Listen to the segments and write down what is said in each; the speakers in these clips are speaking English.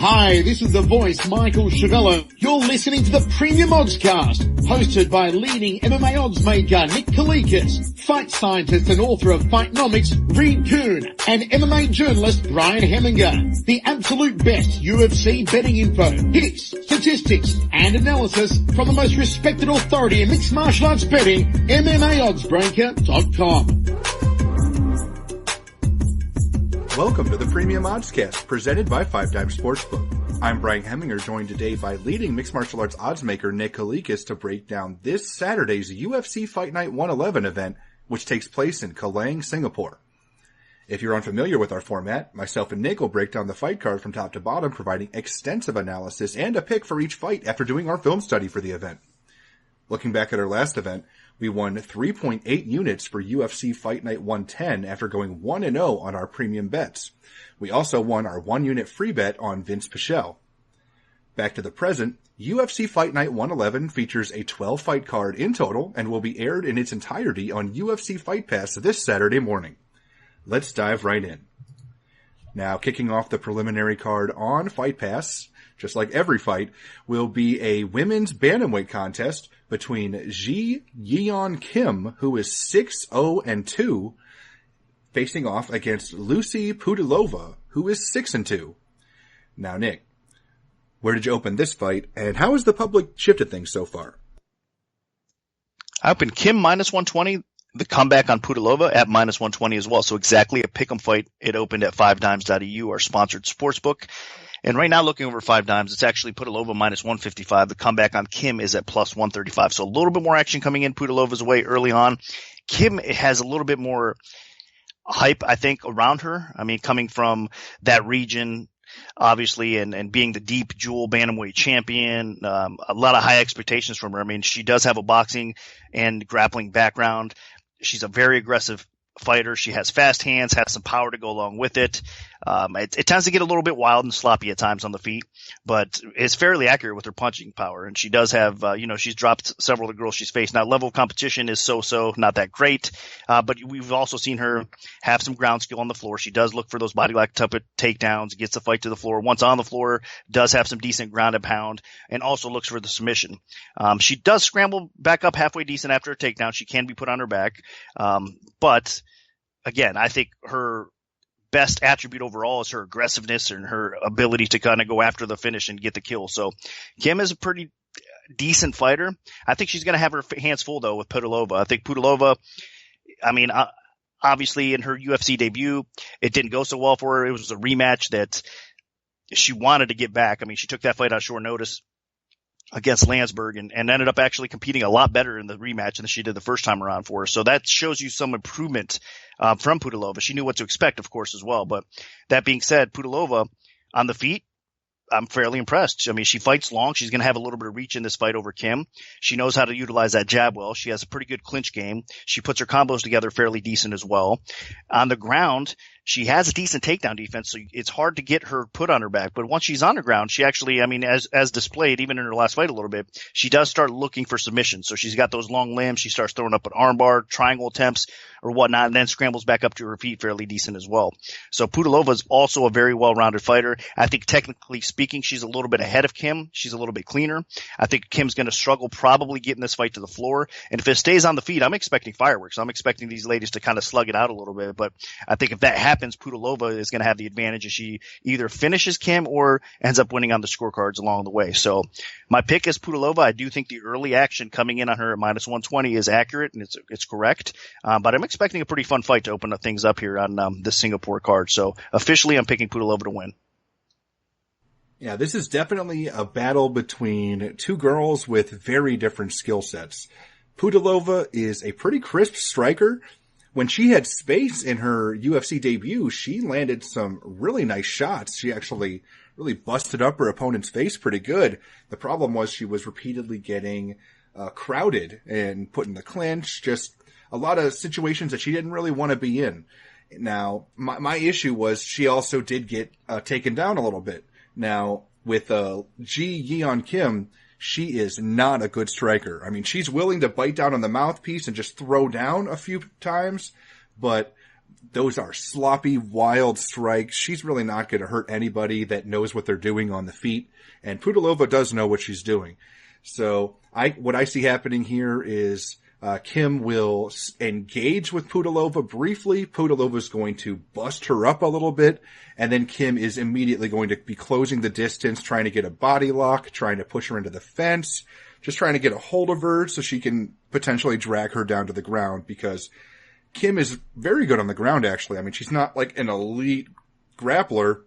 Hi, this is the voice, Michael Chavello. You're listening to the Premium Oddscast, hosted by leading MMA odds maker Nick Kalikas, fight scientist and author of Fightnomics Reed Kuhn, and MMA journalist Brian Hemminger. The absolute best UFC betting info, hits, statistics, and analysis from the most respected authority in mixed martial arts betting, MMAOddsBreaker.com. Welcome to the Premium Oddscast, presented by 5 Times Sportsbook. I'm Brian Hemminger, joined today by leading mixed martial arts odds maker Nick Kalikas to break down this Saturday's UFC Fight Night 111 event, which takes place in Kallang, Singapore. If you're unfamiliar with our format, myself and Nick will break down the fight card from top to bottom, providing extensive analysis and a pick for each fight after doing our film study for the event. Looking back at our last event, we won 3.8 units for UFC Fight Night 110 after going 1-0 on our premium bets. We also won our 1-unit free bet on Vince Pichel. Back to the present, UFC Fight Night 111 features a 12-fight card in total and will be aired in its entirety on UFC Fight Pass this Saturday morning. Let's dive right in. Now, kicking off the preliminary card on Fight Pass, just like every fight, will be a women's bantamweight contest between Ji Yeon Kim, who is 6-0-2, facing off against Lucy Pudilova, who is 6-2. Now, Nick, where did you open this fight, and how has the public shifted things so far? I opened Kim minus 120, the comeback on Pudilova at minus 120 as well. So exactly a pick'em fight. It opened at 5dimes.eu, our sponsored sportsbook. And right now, looking over 5 dimes, it's actually Pudilova minus 155. The comeback on Kim is at plus 135. So a little bit more action coming in Pudilova's way early on. Kim has a little bit more hype, I think, around her. I mean, coming from that region, obviously, and being the deep jewel bantamweight champion, a lot of high expectations from her. I mean, she does have a boxing and grappling background. She's a very aggressive fighter. She has fast hands, has some power to go along with it. It tends to get a little bit wild and sloppy at times on the feet, but it's fairly accurate with her punching power. And she does have, she's dropped several of the girls she's faced. Now, level of competition is so-so, not that great. But we've also seen her have some ground skill on the floor. She does look for those body lock takedowns, gets the fight to the floor. Once on the floor, does have some decent ground and pound, and also looks for the submission. She does scramble back up halfway decent after a takedown. She can be put on her back. But again, I think her best attribute overall is her aggressiveness and her ability to kind of go after the finish and get the kill. So Kim is a pretty decent fighter. I think she's going to have her hands full, though, with Pudilova. I think Pudilova, obviously in her UFC debut, it didn't go so well for her. It was a rematch that she wanted to get back. I mean, she took that fight on short notice against Landsberg and ended up actually competing a lot better in the rematch than she did the first time around for her. So that shows you some improvement from Pudilova. She knew what to expect, of course, as well. But that being said, Pudilova on the feet, I'm fairly impressed. I mean, she fights long. She's going to have a little bit of reach in this fight over Kim. She knows how to utilize that jab well. She has a pretty good clinch game. She puts her combos together fairly decent as well. On the ground, she has a decent takedown defense, so it's hard to get her put on her back. But once she's on the ground, she actually, as displayed, even in her last fight a little bit, she does start looking for submissions. So she's got those long limbs. She starts throwing up an armbar, triangle attempts, or whatnot, and then scrambles back up to her feet fairly decent as well. So Pudilova is also a very well-rounded fighter. I think technically speaking, she's a little bit ahead of Kim. She's a little bit cleaner. I think Kim's going to struggle probably getting this fight to the floor. And if it stays on the feet, I'm expecting fireworks. I'm expecting these ladies to kind of slug it out a little bit. But I think if that happens, Pudilova is going to have the advantage and she either finishes Kim or ends up winning on the scorecards along the way. So my pick is Pudilova. I do think the early action coming in on her at minus 120 is accurate and it's correct. But I'm expecting a pretty fun fight to open things up here on the Singapore card. So officially, I'm picking Pudilova to win. Yeah, this is definitely a battle between two girls with very different skill sets. Pudilova is a pretty crisp striker. When she had space in her UFC debut, she landed some really nice shots. She actually really busted up her opponent's face pretty good. The problem was she was repeatedly getting crowded and put in the clinch, just a lot of situations that she didn't really want to be in. Now, my issue was she also did get taken down a little bit. Now, with Ji Yeon Kim, she is not a good striker. I mean, she's willing to bite down on the mouthpiece and just throw down a few times, but those are sloppy, wild strikes. She's really not going to hurt anybody that knows what they're doing on the feet. And Pudilova does know what she's doing. So what I see happening here is Kim will engage with Pudilova briefly. Pudilova's going to bust her up a little bit. And then Kim is immediately going to be closing the distance, trying to get a body lock, trying to push her into the fence, just trying to get a hold of her so she can potentially drag her down to the ground, because Kim is very good on the ground, actually. I mean, she's not like an elite grappler,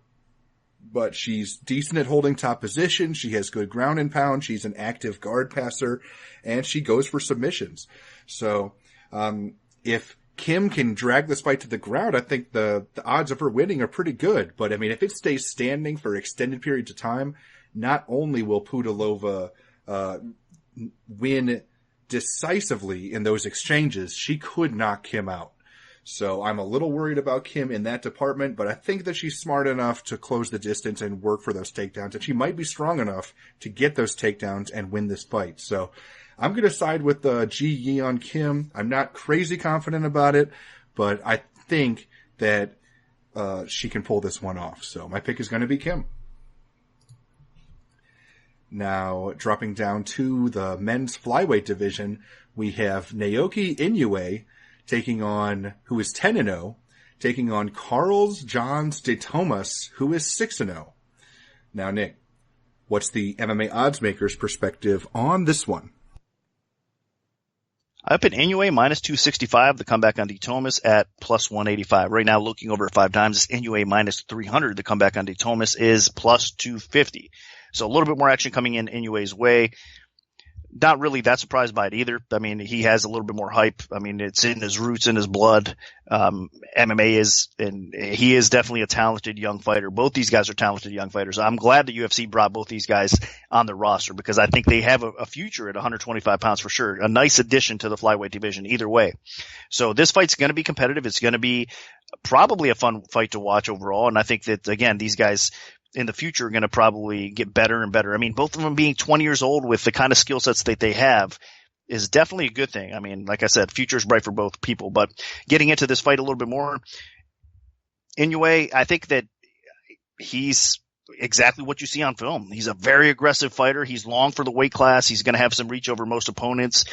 but she's decent at holding top position. She has good ground and pound. She's an active guard passer, and she goes for submissions. So, if Kim can drag this fight to the ground, I think the odds of her winning are pretty good. But I mean, if it stays standing for extended periods of time, not only will Pudilova, win decisively in those exchanges, she could knock Kim out. So I'm a little worried about Kim in that department, but I think that she's smart enough to close the distance and work for those takedowns, and she might be strong enough to get those takedowns and win this fight. So I'm going to side with Ji Yi on Kim. I'm not crazy confident about it, but I think that she can pull this one off. So my pick is going to be Kim. Now, dropping down to the men's flyweight division, we have Naoki Inoue who is 10-0, taking on Carlos Johns de Thomas, who is 6-0. Now, Nick, what's the MMA oddsmaker's perspective on this one? I put Inoue minus 265, the comeback on de Thomas at plus 185. Right now, looking over at 5 times, Inoue minus 300, the comeback on de Thomas is plus 250. So a little bit more action coming in Inoue's way. Not really that surprised by it either. I mean, he has a little bit more hype. I mean, it's in his roots, in his blood. MMA is, and he is definitely a talented young fighter. Both these guys are talented young fighters. I'm glad the UFC brought both these guys on the roster, because I think they have a future at 125 pounds for sure. A nice addition to the flyweight division either way. So this fight's going to be competitive. It's going to be probably a fun fight to watch overall. And I think that, again, these guys in the future are going to probably get better and better. I mean, both of them being 20 years old with the kind of skill sets that they have is definitely a good thing. I mean, like I said, future's bright for both people. But getting into this fight a little bit more, Inoue, I think that he's exactly what you see on film. He's a very aggressive fighter. He's long for the weight class. He's going to have some reach over most opponents.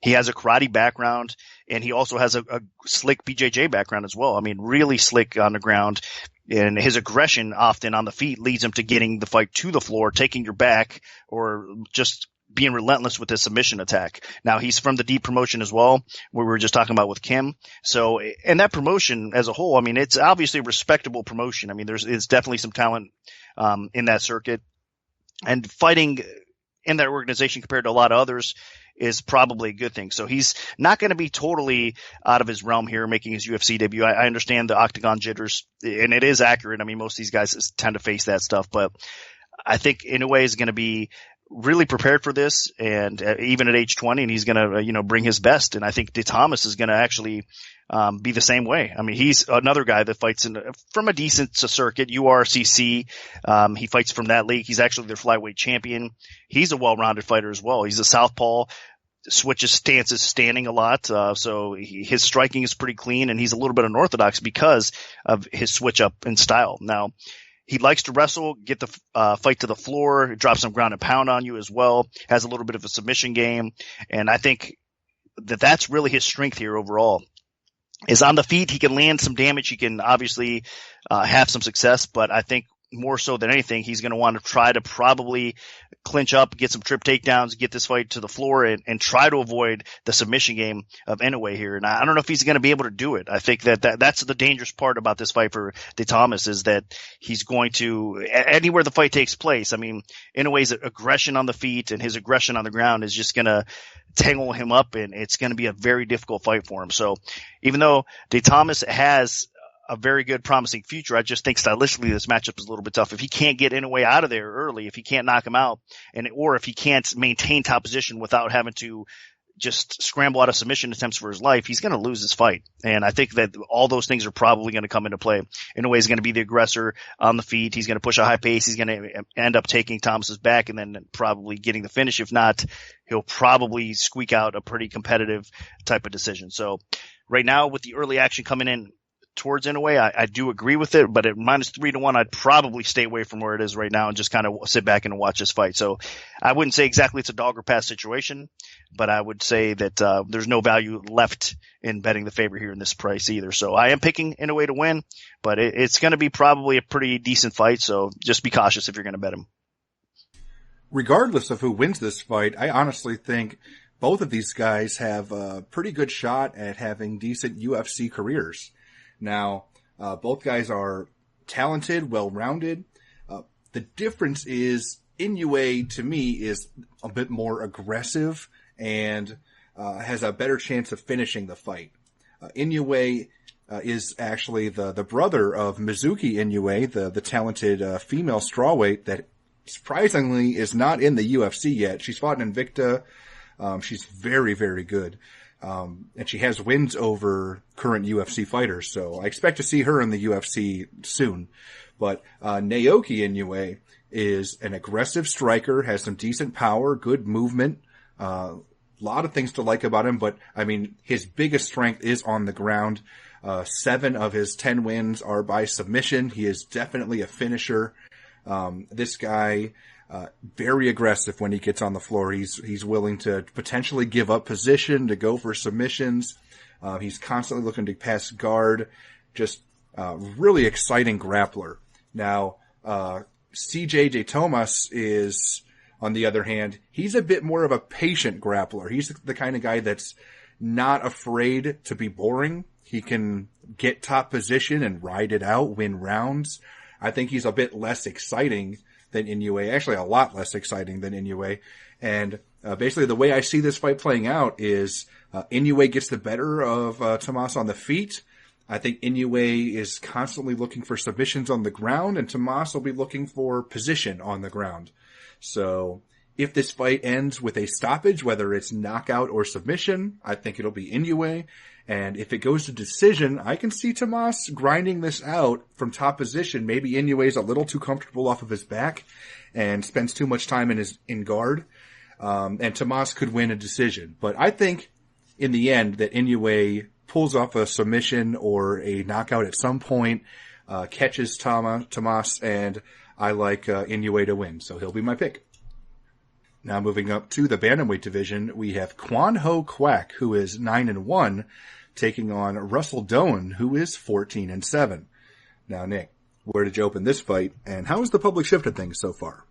He has a karate background, and he also has a slick BJJ background as well. I mean, really slick on the ground. And his aggression often on the feet leads him to getting the fight to the floor, taking your back, or just being relentless with his submission attack. Now, he's from the Deep promotion as well, where we were just talking about with Kim. So, and that promotion as a whole, I mean, it's obviously a respectable promotion. I mean, it's definitely some talent in that circuit. And fighting in that organization compared to a lot of others is probably a good thing. So he's not going to be totally out of his realm here making his UFC debut. I understand the octagon jitters, and it is accurate. I mean, most of these guys tend to face that stuff, but I think Inoue is going to be really prepared for this, and even at age 20, and he's going to, bring his best. And I think de Thomas is going to actually be the same way. I mean, he's another guy that fights from a decent circuit, URCC. He fights from that league. He's actually their flyweight champion. He's a well-rounded fighter as well. He's a southpaw, switches stances standing a lot. So his striking is pretty clean, and he's a little bit unorthodox because of his switch up in style. Now, he likes to wrestle, get the fight to the floor, drop some ground and pound on you as well, has a little bit of a submission game. And I think that that's really his strength here overall. Is on the feet, he can land some damage. He can obviously have some success, but I think more so than anything, he's going to want to try to probably clinch up, get some trip takedowns, get this fight to the floor, and try to avoid the submission game of Inoue here. And I don't know if he's going to be able to do it. I think that's the dangerous part about this fight for de Thomas, is that he's going to, anywhere the fight takes place, I mean, Inoue's aggression on the feet and his aggression on the ground is just going to tangle him up, and it's going to be a very difficult fight for him. So even though de Thomas has a very good, promising future, I just think stylistically this matchup is a little bit tough. If he can't get Inoue out of there early, if he can't knock him out, or if he can't maintain top position without having to just scramble out of submission attempts for his life, he's going to lose this fight. And I think that all those things are probably going to come into play. Inoue is going to be the aggressor on the feet. He's going to push a high pace. He's going to end up taking Thomas's back and then probably getting the finish. If not, he'll probably squeak out a pretty competitive type of decision. So right now, with the early action coming in towards Inoue. I do agree with it, but at minus 3-1, I'd probably stay away from where it is right now and just kind of sit back and watch this fight. So I wouldn't say exactly it's a dog or pass situation, but I would say that there's no value left in betting the favorite here in this price either. So I am picking Inoue to win, but it's going to be probably a pretty decent fight. So just be cautious if you're going to bet him. Regardless of who wins this fight, I honestly think both of these guys have a pretty good shot at having decent UFC careers. Now, both guys are talented, well-rounded. The difference is Inoue, to me, is a bit more aggressive and has a better chance of finishing the fight. Inoue is actually the brother of Mizuki Inoue, the talented female strawweight that surprisingly is not in the UFC yet. She's fought in Invicta. She's very, very good. And she has wins over current UFC fighters, so I expect to see her in the UFC soon. But Naoki Inoue is an aggressive striker, has some decent power, good movement, a lot of things to like about him, but I mean, his biggest strength is on the ground. 7 of his 10 wins are by submission. He is definitely a finisher. This guy, very aggressive when he gets on the floor. He's willing to potentially give up position to go for submissions. He's constantly looking to pass guard. Just, really exciting grappler. Now, CJ De Tomas is, on the other hand, he's a bit more of a patient grappler. He's the kind of guy that's not afraid to be boring. He can get top position and ride it out, win rounds. I think he's a bit less exciting than Inoue, actually a lot less exciting than Inoue. And basically the way I see this fight playing out is Inoue gets the better of Tomas on the feet. I think Inoue is constantly looking for submissions on the ground, and Tomas will be looking for position on the ground. So if this fight ends with a stoppage, whether it's knockout or submission, I think it'll be Inoue. And if it goes to decision, I can see Tomas grinding this out from top position. Maybe Inoue's a little too comfortable off of his back and spends too much time in guard. And Tomas could win a decision. But I think in the end that Inoue pulls off a submission or a knockout at some point, catches Tomas, and I like Inoue to win. So he'll be my pick. Now moving up to the bantamweight division, we have Kwan Ho Kwak, who is 9-1, taking on Russell Doan, who is 14-7. Now, Nick, where did you open this fight, and how has the public shifted things so far?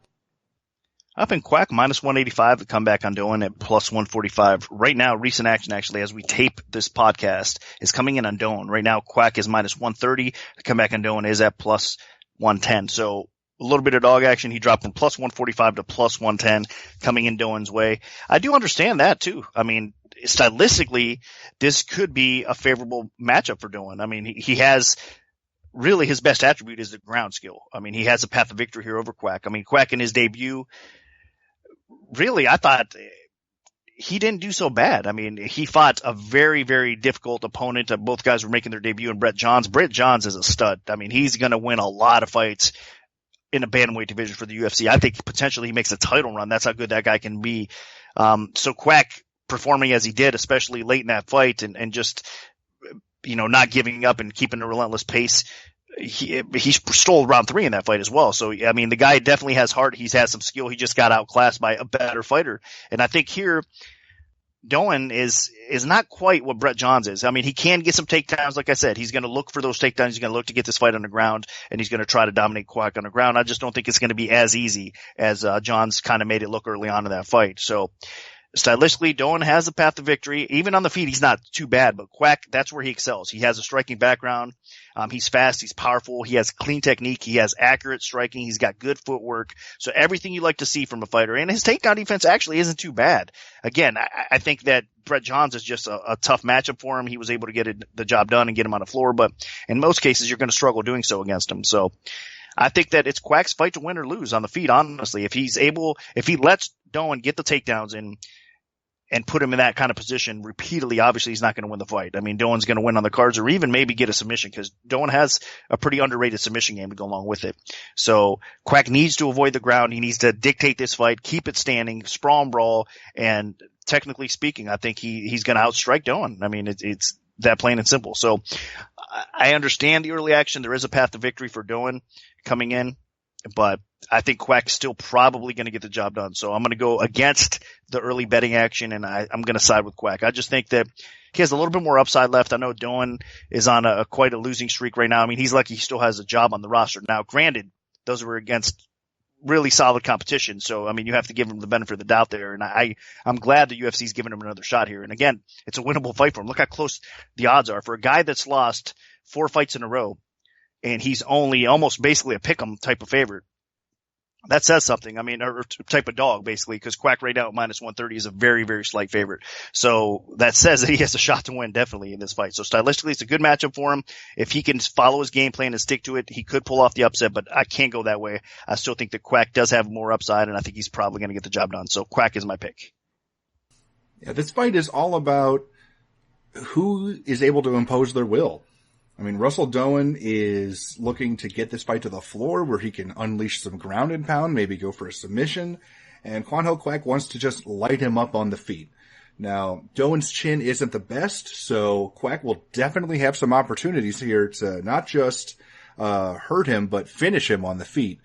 Up in Kwak, minus 185, the comeback on Doan at plus 145. Right now, recent action, actually, as we tape this podcast, is coming in on Doan. Right now, Kwak is minus 130. The comeback on Doan is at plus 110. So, a little bit of dog action. He dropped from plus 145 to plus 110 coming in Doan's way. I do understand that too. I mean, stylistically, this could be a favorable matchup for Doan. I mean, he has really his best attribute is the ground skill. I mean, he has a path of victory here over Kwak. I mean, Kwak in his debut, really, I thought he didn't do so bad. I mean, he fought a very, very difficult opponent. Both guys were making their debut in Brett Johns. Brett Johns is a stud. I mean, he's going to win a lot of fights in a bantamweight division for the UFC. I think potentially he makes a title run. That's how good that guy can be. So Kwak performing as he did, especially late in that fight and just, not giving up and keeping a relentless pace. He stole round 3 in that fight as well. So, I mean, the guy definitely has heart. He's had some skill. He just got outclassed by a better fighter. And I think here, Doan is not quite what Brett Johns is. I mean, he can get some takedowns. Like I said, he's going to look for those takedowns. He's going to look to get this fight on the ground, and he's going to try to dominate Kwak on the ground. I just don't think it's going to be as easy as Johns kind of made it look early on in that fight. So stylistically, Doan has the path to victory. Even on the feet, he's not too bad, but Kwak, that's where he excels. He has a striking background. He's fast. He's powerful. He has clean technique. He has accurate striking. He's got good footwork. So everything you like to see from a fighter. And his takedown defense actually isn't too bad. Again, I think that Brett Johns is just a tough matchup for him. He was able to get the job done and get him on the floor, but in most cases, you're going to struggle doing so against him. So I think that it's Kwak's fight to win or lose on the feet, honestly. If he lets Doan get the takedowns and put him in that kind of position repeatedly, obviously he's not going to win the fight. I mean, Doan's going to win on the cards or even maybe get a submission because Doan has a pretty underrated submission game to go along with it. So Kwak needs to avoid the ground. He needs to dictate this fight, keep it standing, sprawl and brawl. And technically speaking, I think he's going to outstrike Doan. I mean, that plain and simple. So I understand the early action. There is a path to victory for Doan coming in, but I think Quack's still probably going to get the job done. So I'm going to go against the early betting action, and I'm going to side with Quack. I just think that he has a little bit more upside left. I know Doan is on quite a losing streak right now. I mean, he's lucky he still has a job on the roster. Now, granted, those were against really solid competition. So, I mean, you have to give him the benefit of the doubt there. And I'm glad the UFC's giving him another shot here. And again, it's a winnable fight for him. Look how close the odds are for a guy that's lost 4 fights in a row, and he's only almost basically a pick'em type of favorite. That says something. I mean, or type of dog, basically, because Quack right now at minus 130 is a very, very slight favorite. So that says that he has a shot to win definitely in this fight. So stylistically, it's a good matchup for him. If he can follow his game plan and stick to it, he could pull off the upset, but I can't go that way. I still think that Quack does have more upside, and I think he's probably going to get the job done. So Quack is my pick. Yeah, this fight is all about who is able to impose their will. I mean, Russell Doan is looking to get this fight to the floor where he can unleash some ground and pound, maybe go for a submission, and Kwan Ho Quack wants to just light him up on the feet. Now, Doan's chin isn't the best, so Quack will definitely have some opportunities here to not just hurt him, but finish him on the feet.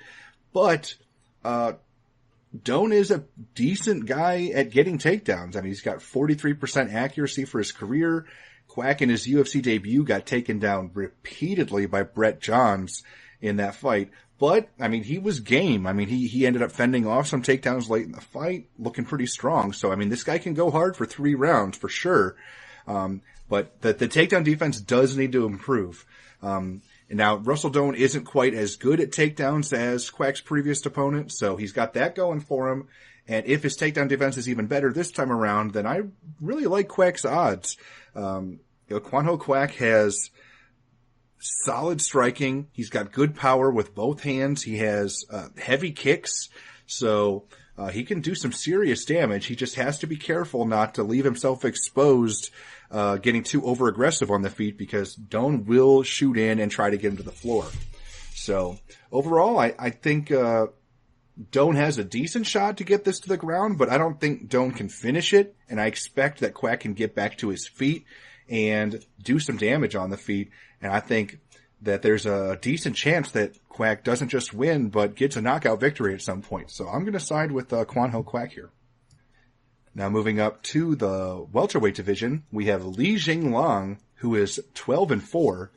But Doan is a decent guy at getting takedowns. I mean, he's got 43% accuracy for his career. Quack in his UFC debut got taken down repeatedly by Brett Johns in that fight. But, I mean, he was game. I mean, he ended up fending off some takedowns late in the fight, looking pretty strong. So, I mean, this guy can go hard for 3 rounds for sure. But the takedown defense does need to improve. And now, Russell Doan isn't quite as good at takedowns as Quack's previous opponent, so he's got that going for him. And if his takedown defense is even better this time around, then I really like Quack's odds. Kwan Ho Quack has solid striking. He's got good power with both hands. He has heavy kicks, so he can do some serious damage. He just has to be careful not to leave himself exposed, getting too over-aggressive on the feet, because Doan will shoot in and try to get him to the floor. So overall, I think Doan has a decent shot to get this to the ground, but I don't think Doan can finish it, and I expect that Quack can get back to his feet and do some damage on the feet, and I think that there's a decent chance that Quack doesn't just win, but gets a knockout victory at some point. So I'm going to side with Kwan Ho Quack here. Now moving up to the welterweight division, we have Li Jinglong, who is 12-4,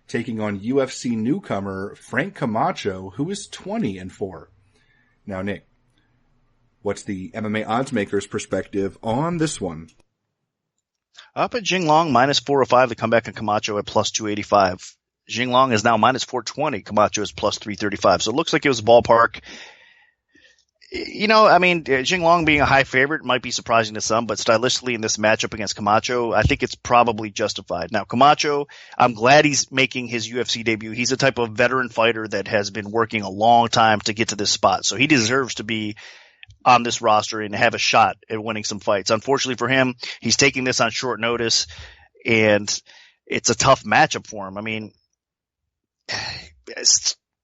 taking on UFC newcomer Frank Camacho, who is 20-4. Now, Nick, what's the MMA oddsmaker's perspective on this one? Up at Jinglong, minus 405 to come back on Camacho at plus 285. Jinglong is now minus 420. Camacho is plus 335. So it looks like it was ballpark. You know, I mean, Jinglong being a high favorite might be surprising to some, but stylistically in this matchup against Camacho, I think it's probably justified. Now, Camacho, I'm glad he's making his UFC debut. He's a type of veteran fighter that has been working a long time to get to this spot. So he deserves to be on this roster and have a shot at winning some fights. Unfortunately for him, he's taking this on short notice, and it's a tough matchup for him. I mean,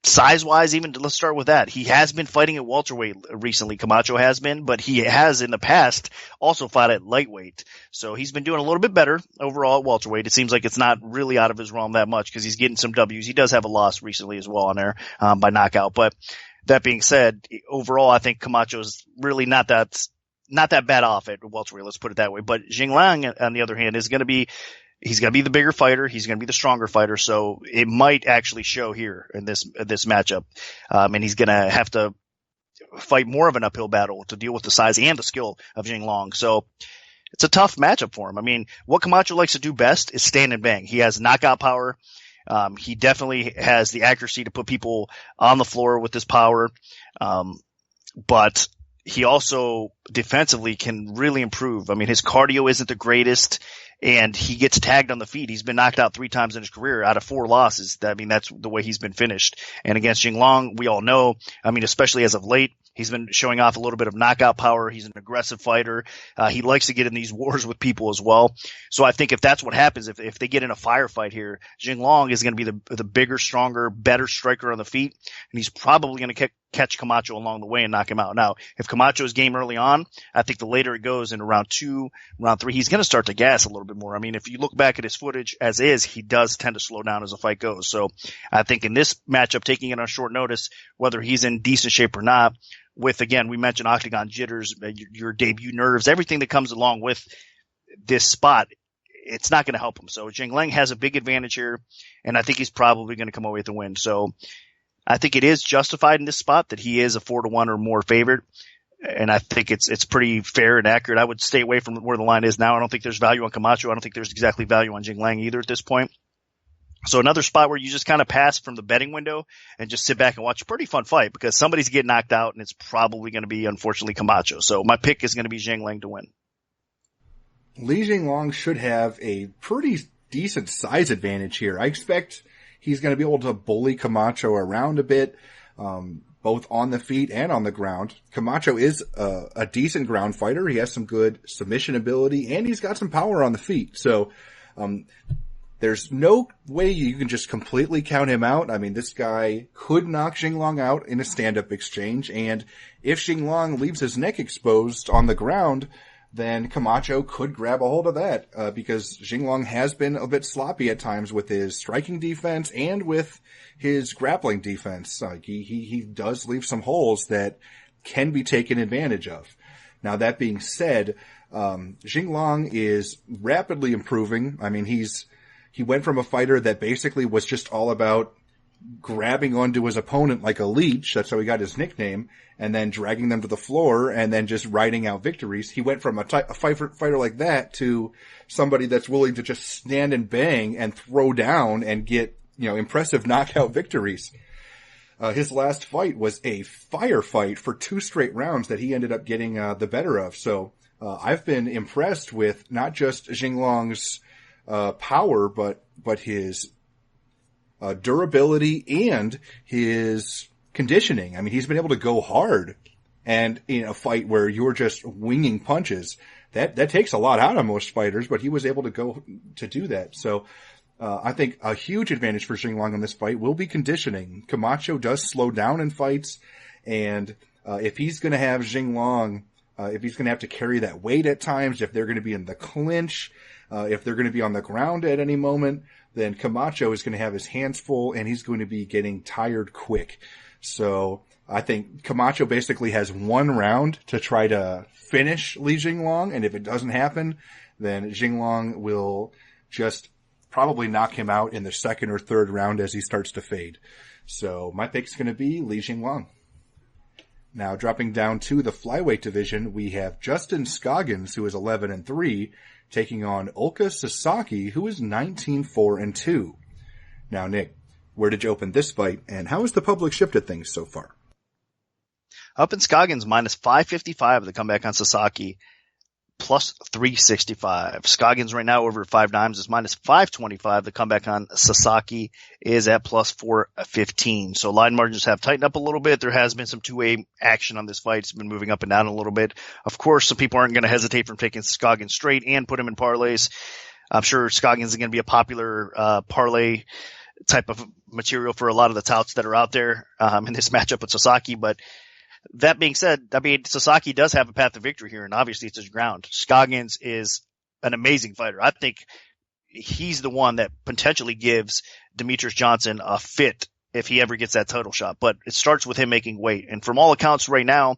size-wise, even let's start with that. He has been fighting at welterweight recently. Camacho has been, but he has in the past also fought at lightweight. So he's been doing a little bit better overall at welterweight. It seems like it's not really out of his realm that much because he's getting some W's. He does have a loss recently as well on there by knockout. But that being said, overall, I think Camacho's really not that bad off at welterweight. Let's put it that way. But Jinglong, on the other hand, is going to be. He's going to be the bigger fighter. He's going to be the stronger fighter. So it might actually show here in this matchup. And he's going to have to fight more of an uphill battle to deal with the size and the skill of Jinglong. So it's a tough matchup for him. I mean, what Camacho likes to do best is stand and bang. He has knockout power. He definitely has the accuracy to put people on the floor with his power. But he also defensively can really improve. I mean, his cardio isn't the greatest, and he gets tagged on the feet. He's been knocked out 3 times in his career out of 4 losses. I mean, that's the way he's been finished. And against Jinglong, we all know, I mean, especially as of late, he's been showing off a little bit of knockout power. He's an aggressive fighter. He likes to get in these wars with people as well. So I think if that's what happens, if they get in a firefight here, Jinglong is going to be the bigger, stronger, better striker on the feet, and he's probably going to catch Camacho along the way and knock him out. Now, if Camacho is game early on, I think the later it goes into round 2, round 3, he's going to start to gas a little bit more. I mean, if you look back at his footage as is, he does tend to slow down as the fight goes. So I think in this matchup, taking it on short notice, whether he's in decent shape or not, with, again, we mentioned octagon jitters, your debut nerves, everything that comes along with this spot, it's not going to help him. So Jingliang has a big advantage here, and I think he's probably going to come away with the win. So I think it is justified in this spot that he is a 4-1 or more favorite. And I think it's pretty fair and accurate. I would stay away from where the line is now. I don't think there's value on Camacho. I don't think there's exactly value on Jingliang either at this point. So another spot where you just kind of pass from the betting window and just sit back and watch a pretty fun fight because somebody's getting knocked out and it's probably going to be, unfortunately, Camacho. So my pick is going to be Jingliang to win. Li Jingliang should have a pretty decent size advantage here. I expect he's going to be able to bully Camacho around a bit, both on the feet and on the ground. Camacho is a decent ground fighter. He has some good submission ability, and he's got some power on the feet. So there's no way you can just completely count him out. I mean, this guy could knock Jingliang out in a stand-up exchange, and if Jingliang leaves his neck exposed on the ground, then Camacho could grab a hold of that, because Jingliang has been a bit sloppy at times with his striking defense and with his grappling defense. He does leave some holes that can be taken advantage of. Now, that being said, Jingliang is rapidly improving. I mean, he went from a fighter that basically was just all about grabbing onto his opponent like a leech, that's how he got his nickname, and then dragging them to the floor and then just riding out victories. He went from a fighter like that to somebody that's willing to just stand and bang and throw down and get, impressive knockout victories. His last fight was a firefight for 2 straight rounds that he ended up getting the better of. So I've been impressed with not just Jingliang's power, but his durability and his conditioning. I mean, he's been able to go hard, and in a fight where you're just winging punches, that takes a lot out of most fighters, but he was able to do that. So, I think a huge advantage for Jingliang in this fight will be conditioning. Camacho does slow down in fights, and, if he's gonna have Jingliang, if he's gonna have to carry that weight at times, if they're gonna be in the clinch, if they're gonna be on the ground at any moment, then Camacho is going to have his hands full and he's going to be getting tired quick. So I think Camacho basically has 1 round to try to finish Li Jingliang, and if it doesn't happen, then Jingliang will just probably knock him out in the 2nd or 3rd round as he starts to fade. So my pick's going to be Li Jingliang. Now, dropping down to the flyweight division, we have Justin Scoggins, who is 11-3, taking on Ulka Sasaki, who is 19-4-2. Now, Nick, where did you open this fight, and how has the public shifted things so far? Up in Scoggins, minus 555 the comeback on Sasaki, plus 365. Scoggins right now over at 5 dimes is minus 525. The comeback on Sasaki is at plus 415. So line margins have tightened up a little bit. There has been some two-way action on this fight. It's been moving up and down a little bit. Of course, some people aren't going to hesitate from taking Scoggins straight and put him in parlays. I'm sure Scoggins is going to be a popular parlay type of material for a lot of the touts that are out there in this matchup with Sasaki, but that being said, I mean, Sasaki does have a path to victory here, and obviously it's his ground. Scoggins is an amazing fighter. I think he's the one that potentially gives Demetrius Johnson a fit if he ever gets that title shot. But it starts with him making weight. And from all accounts right now,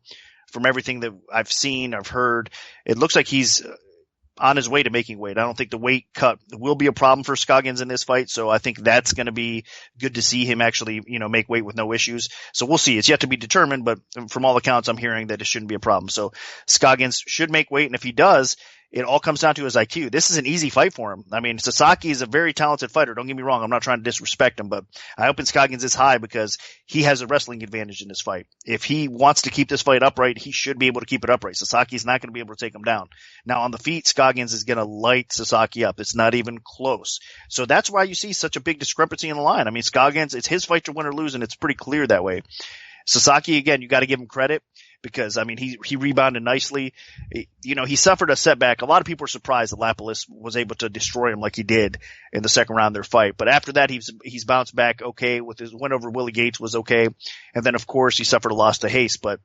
from everything that I've seen, I've heard, it looks like he's on his way to making weight. I don't think the weight cut will be a problem for Scoggins in this fight. So I think that's going to be good to see him actually, make weight with no issues. So we'll see. It's yet to be determined, but from all accounts, I'm hearing that it shouldn't be a problem. So Scoggins should make weight. And if he does, it all comes down to his IQ. This is an easy fight for him. I mean, Sasaki is a very talented fighter. Don't get me wrong. I'm not trying to disrespect him, but I open Scoggins is high because he has a wrestling advantage in this fight. If he wants to keep this fight upright, he should be able to keep it upright. Sasaki's not going to be able to take him down. Now on the feet, Scoggins is going to light Sasaki up. It's not even close. So that's why you see such a big discrepancy in the line. I mean, Scoggins, it's his fight to win or lose, and it's pretty clear that way. Sasaki, again, you got to give him credit. because, I mean, he rebounded nicely. He suffered a setback. A lot of people were surprised that Lapalus was able to destroy him like he did in the second round of their fight. But after that, he's bounced back okay. With his win over Willie Gates was okay. And then, of course, he suffered a loss to Hayes, but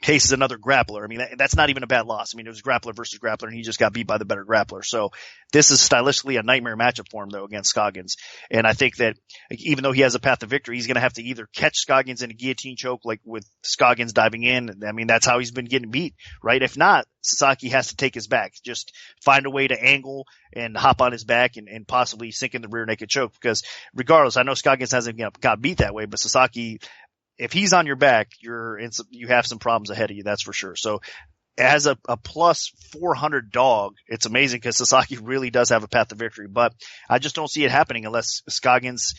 Hayes is another grappler. I mean, that's not even a bad loss. I mean, it was grappler versus grappler, and he just got beat by the better grappler. So this is stylistically a nightmare matchup for him, though, against Scoggins. And I think that even though he has a path to victory, he's going to have to either catch Scoggins in a guillotine choke, like with Scoggins diving in. I mean, that's how he's been getting beat, right? If not, Sasaki has to take his back. Just find a way to angle and hop on his back and possibly sink in the rear naked choke. Because regardless, I know Scoggins hasn't got beat that way, but Sasaki, if he's on your back, you have some problems ahead of you. That's for sure. So as a plus 400 dog, it's amazing because Sasaki really does have a path to victory, but I just don't see it happening unless Scoggins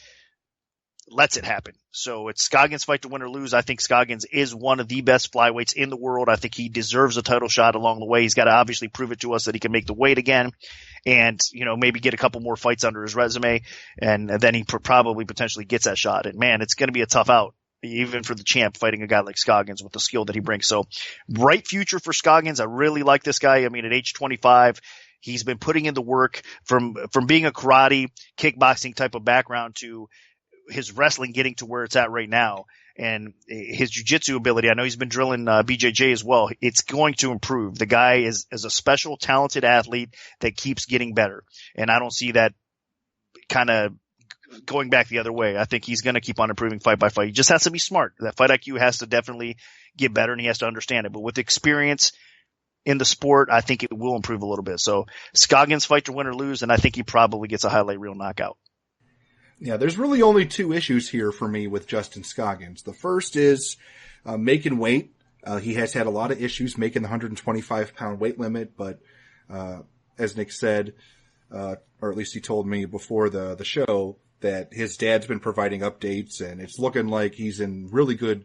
lets it happen. So it's Scoggins' fight to win or lose. I think Scoggins is one of the best flyweights in the world. I think he deserves a title shot along the way. He's got to obviously prove it to us that he can make the weight again and, maybe get a couple more fights under his resume. And then he probably potentially gets that shot. And man, it's going to be a tough out, even for the champ, fighting a guy like Scoggins with the skill that he brings. So bright future for Scoggins. I really like this guy. I mean, at age 25, he's been putting in the work from being a karate, kickboxing type of background to his wrestling getting to where it's at right now. And his jiu-jitsu ability, I know he's been drilling BJJ as well. It's going to improve. The guy is a special, talented athlete that keeps getting better. And I don't see that kind of going back the other way. I think he's going to keep on improving fight by fight. He just has to be smart. That fight IQ has to definitely get better, and he has to understand it. But with experience in the sport, I think it will improve a little bit. So Scoggins' fight to win or lose, and I think he probably gets a highlight reel knockout. Yeah, there's really only two issues here for me with Justin Scoggins. The first is making weight. He has had a lot of issues making the 125-pound weight limit, but as Nick said, or at least he told me before the show, that his dad's been providing updates, and it's looking like he's in really good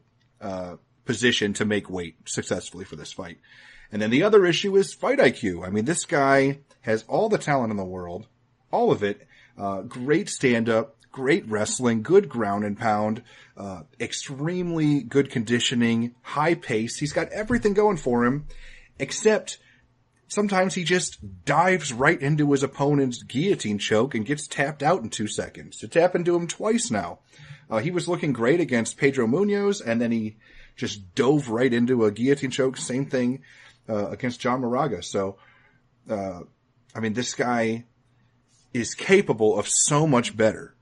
position to make weight successfully for this fight. And then the other issue is fight IQ. I mean, this guy has all the talent in the world, all of it. Great stand-up, great wrestling, good ground and pound, extremely good conditioning, high pace. He's got everything going for him, except sometimes he just dives right into his opponent's guillotine choke and gets tapped out in 2 seconds. It's happened to him twice now. He was looking great against Pedro Munoz, and then he just dove right into a guillotine choke. Same thing against John Moraga. So, I mean, this guy is capable of so much better,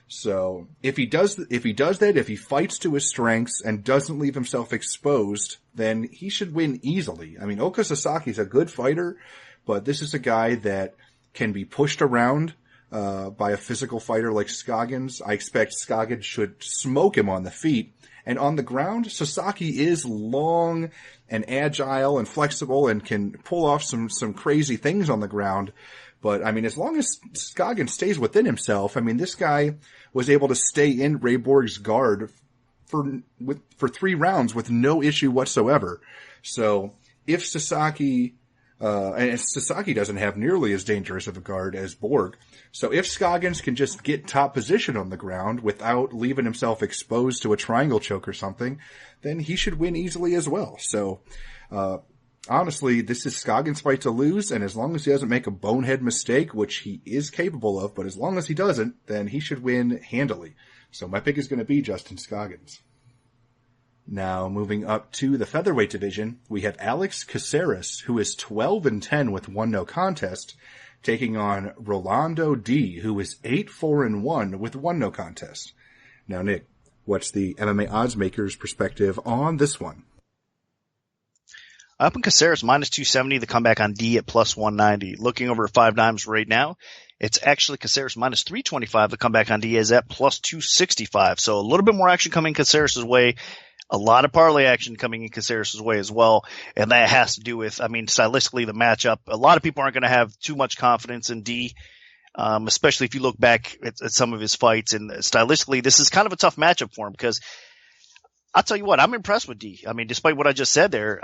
So if he does that, if he fights to his strengths and doesn't leave himself exposed, then he should win easily. I mean, Oka Sasaki's a good fighter, but this is a guy that can be pushed around by a physical fighter like Scoggins. I expect Scoggins should smoke him on the feet. And on the ground, Sasaki is long and agile and flexible and can pull off some crazy things on the ground. But, I mean, as long as Scoggins stays within himself, I mean, this guy was able to stay in Ray Borg's guard for 3 rounds with no issue whatsoever. So if Sasaki, and Sasaki doesn't have nearly as dangerous of a guard as Borg. So if Scoggins can just get top position on the ground without leaving himself exposed to a triangle choke or something, then he should win easily as well. So, honestly, this is Scoggins' fight to lose, and as long as he doesn't make a bonehead mistake, which he is capable of, but as long as he doesn't, then he should win handily. So my pick is going to be Justin Scoggins. Now, moving up to the featherweight division, we have Alex Casseras, who is 12-10 with 1 no contest, taking on Rolando D, who is 8-4-1 with 1 no contest. Now, Nick, what's the MMA odds maker's perspective on this one? Up in Casseras, minus 270, the comeback on D at plus 190. Looking over at 5 dimes right now, it's actually Casseras minus 325. The comeback on D is at plus 265. So a little bit more action coming Casseras' way. A lot of parlay action coming in Casseras' way as well. And that has to do with, I mean, stylistically, the matchup. A lot of people aren't going to have too much confidence in D, especially if you look back at some of his fights. And stylistically, this is kind of a tough matchup for him because I'll tell you what, I'm impressed with D. I mean, despite what I just said there,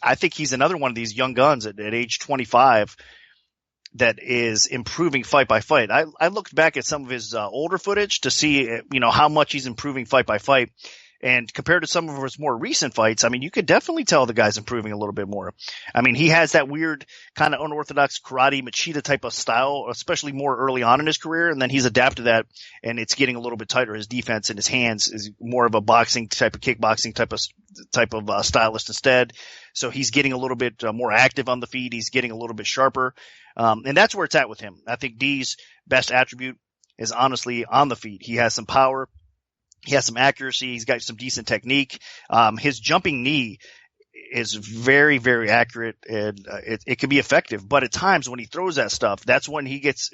I think he's another one of these young guns at age 25 that is improving fight by fight. I looked back at some of his older footage to see, how much he's improving fight by fight. And compared to some of his more recent fights, I mean, you could definitely tell the guy's improving a little bit more. I mean, he has that weird kind of unorthodox karate Machida type of style, especially more early on in his career. And then he's adapted that, and it's getting a little bit tighter. His defense and his hands is more of a boxing type of kickboxing type of stylist instead. So he's getting a little bit more active on the feet. He's getting a little bit sharper. And that's where it's at with him. I think D's best attribute is honestly on the feet. He has some power. He has some accuracy. He's got some decent technique. His jumping knee is very, very accurate, and it can be effective. But at times when he throws that stuff, that's when he gets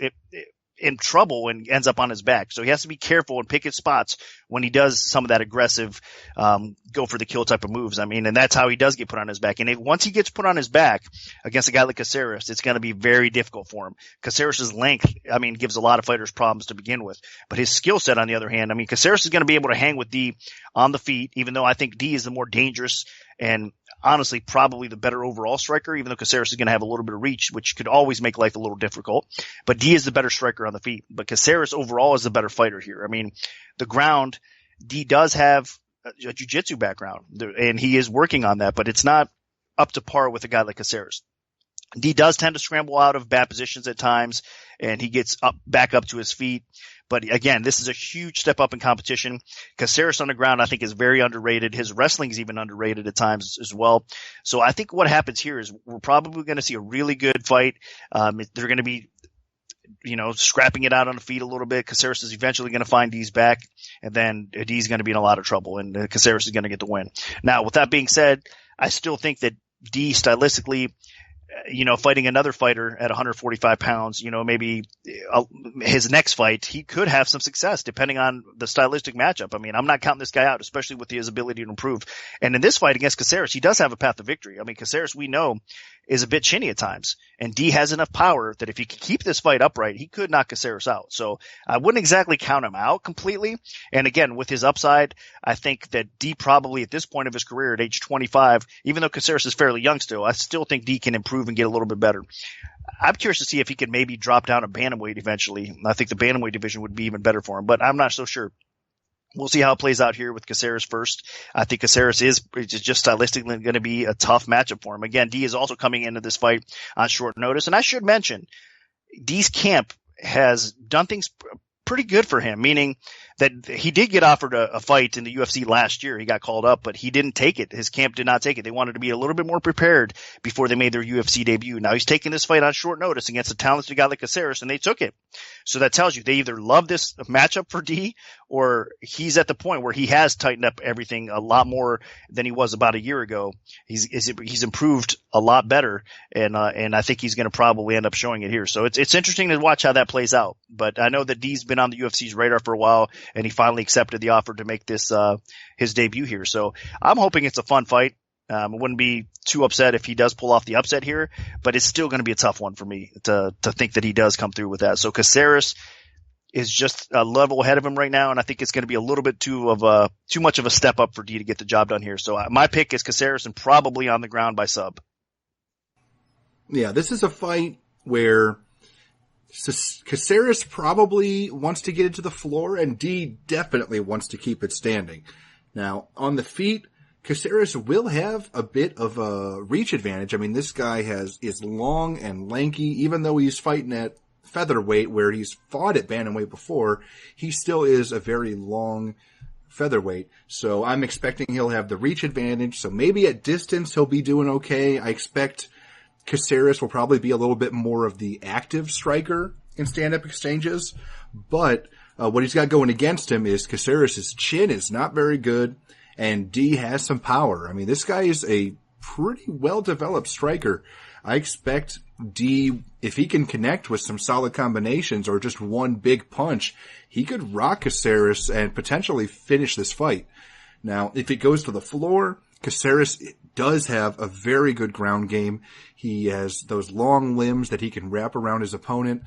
in trouble and ends up on his back. So he has to be careful and pick his spots when he does some of that aggressive, go for the kill type of moves. I mean, and that's how he does get put on his back. And once he gets put on his back against a guy like Casseras, it's going to be very difficult for him. Casseras' length, I mean, gives a lot of fighters problems to begin with, but his skill set, on the other hand, I mean, Casseras is going to be able to hang with D on the feet, even though I think D is the more dangerous and honestly probably the better overall striker, even though Casseras is going to have a little bit of reach, which could always make life a little difficult. But D is the better striker on the feet. But Casseras overall is the better fighter here. I mean, the ground, D does have a jiu-jitsu background, and he is working on that, but it's not up to par with a guy like Casseras. D does tend to scramble out of bad positions at times, and he gets back up to his feet. But again, this is a huge step up in competition. Casseras on the ground, I think, is very underrated. His wrestling is even underrated at times as well. So I think what happens here is we're probably going to see a really good fight. They're going to be, scrapping it out on the feet a little bit. Casseras is eventually going to find D's back, and then D's going to be in a lot of trouble, and Casseras is going to get the win. Now, with that being said, I still think that D stylistically, fighting another fighter at 145 pounds, maybe his next fight, he could have some success depending on the stylistic matchup. I mean, I'm not counting this guy out, especially with his ability to improve. And in this fight against Casseras, he does have a path to victory. I mean, Casseras, we know, is a bit chinny at times, and D has enough power that if he can keep this fight upright, he could knock Casseras out. So I wouldn't exactly count him out completely. And again, with his upside, I think that D probably at this point of his career at age 25, even though Casseras is fairly young still, I still think D can improve and get a little bit better. I'm curious to see if he could maybe drop down a bantamweight eventually. I think the bantamweight division would be even better for him, but I'm not so sure. We'll see how it plays out here with Casseras first. I think Casseras is just stylistically going to be a tough matchup for him. Again, D is also coming into this fight on short notice. And I should mention, D's camp has done things pretty good for him, meaning that he did get offered a fight in the UFC last year. He got called up, but he didn't take it. His camp did not take it. They wanted to be a little bit more prepared before they made their UFC debut. Now he's taking this fight on short notice against a talented guy like Casseras, and they took it. So that tells you they either love this matchup for D, or he's at the point where he has tightened up everything a lot more than he was about a year ago. He's improved a lot better, and I think he's going to probably end up showing it here. So it's interesting to watch how that plays out. But I know that D's been on the UFC's radar for a while, and he finally accepted the offer to make this his debut here. So I'm hoping it's a fun fight. I wouldn't be too upset if he does pull off the upset here, but it's still going to be a tough one for me to think that he does come through with that. So Casseras is just a level ahead of him right now, and I think it's going to be a little bit too much of a step up for D to get the job done here. So my pick is Casseras, and probably on the ground by sub. Yeah, this is a fight where Casseras probably wants to get it to the floor, and D definitely wants to keep it standing. Now, on the feet, Casseras will have a bit of a reach advantage. I mean, this guy is long and lanky, even though he's fighting at featherweight where he's fought at bantamweight before, he still is a very long featherweight. So I'm expecting he'll have the reach advantage. So maybe at distance he'll be doing okay. I expect Casseras will probably be a little bit more of the active striker in stand-up exchanges. But what he's got going against him is Casseras' chin is not very good, and D has some power. I mean, this guy is a pretty well-developed striker. I expect D, if he can connect with some solid combinations or just one big punch, he could rock Casseras and potentially finish this fight. Now, if it goes to the floor, Casseras does have a very good ground game. He has those long limbs that he can wrap around his opponent.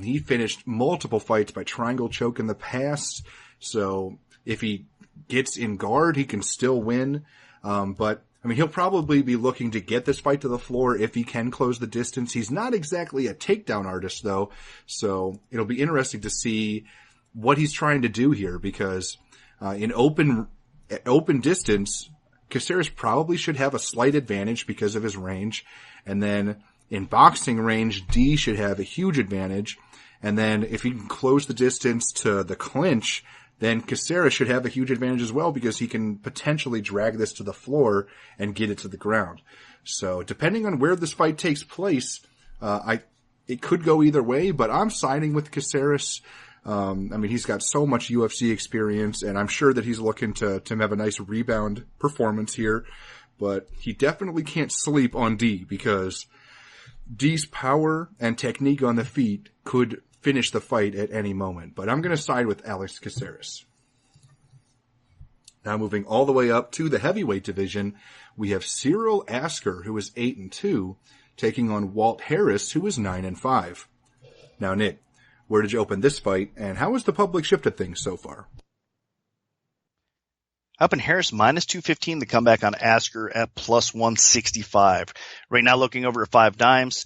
He finished multiple fights by triangle choke in the past. So if he gets in guard, he can still win. But I mean, he'll probably be looking to get this fight to the floor if he can close the distance. He's not exactly a takedown artist, though, so it'll be interesting to see what he's trying to do here, because in open at open distance, Casseras probably should have a slight advantage because of his range. And then in boxing range, D should have a huge advantage. And then if he can close the distance to the clinch, then Casseras should have a huge advantage as well because he can potentially drag this to the floor and get it to the ground. So depending on where this fight takes place, it could go either way, but I'm siding with Casseras. I mean, he's got so much UFC experience, and I'm sure that he's looking to have a nice rebound performance here. But he definitely can't sleep on D because D's power and technique on the feet could finish the fight at any moment. But I'm going to side with Alex Casseras. Now moving all the way up to the heavyweight division, we have Cyril Asker, who is 8-2, taking on Walt Harris, who is 9-5. Now, Nick, where did you open this fight, and how has the public shifted things so far? Up in Harris, minus 215, the comeback on Asker at plus 165. Right now, looking over at 5 dimes,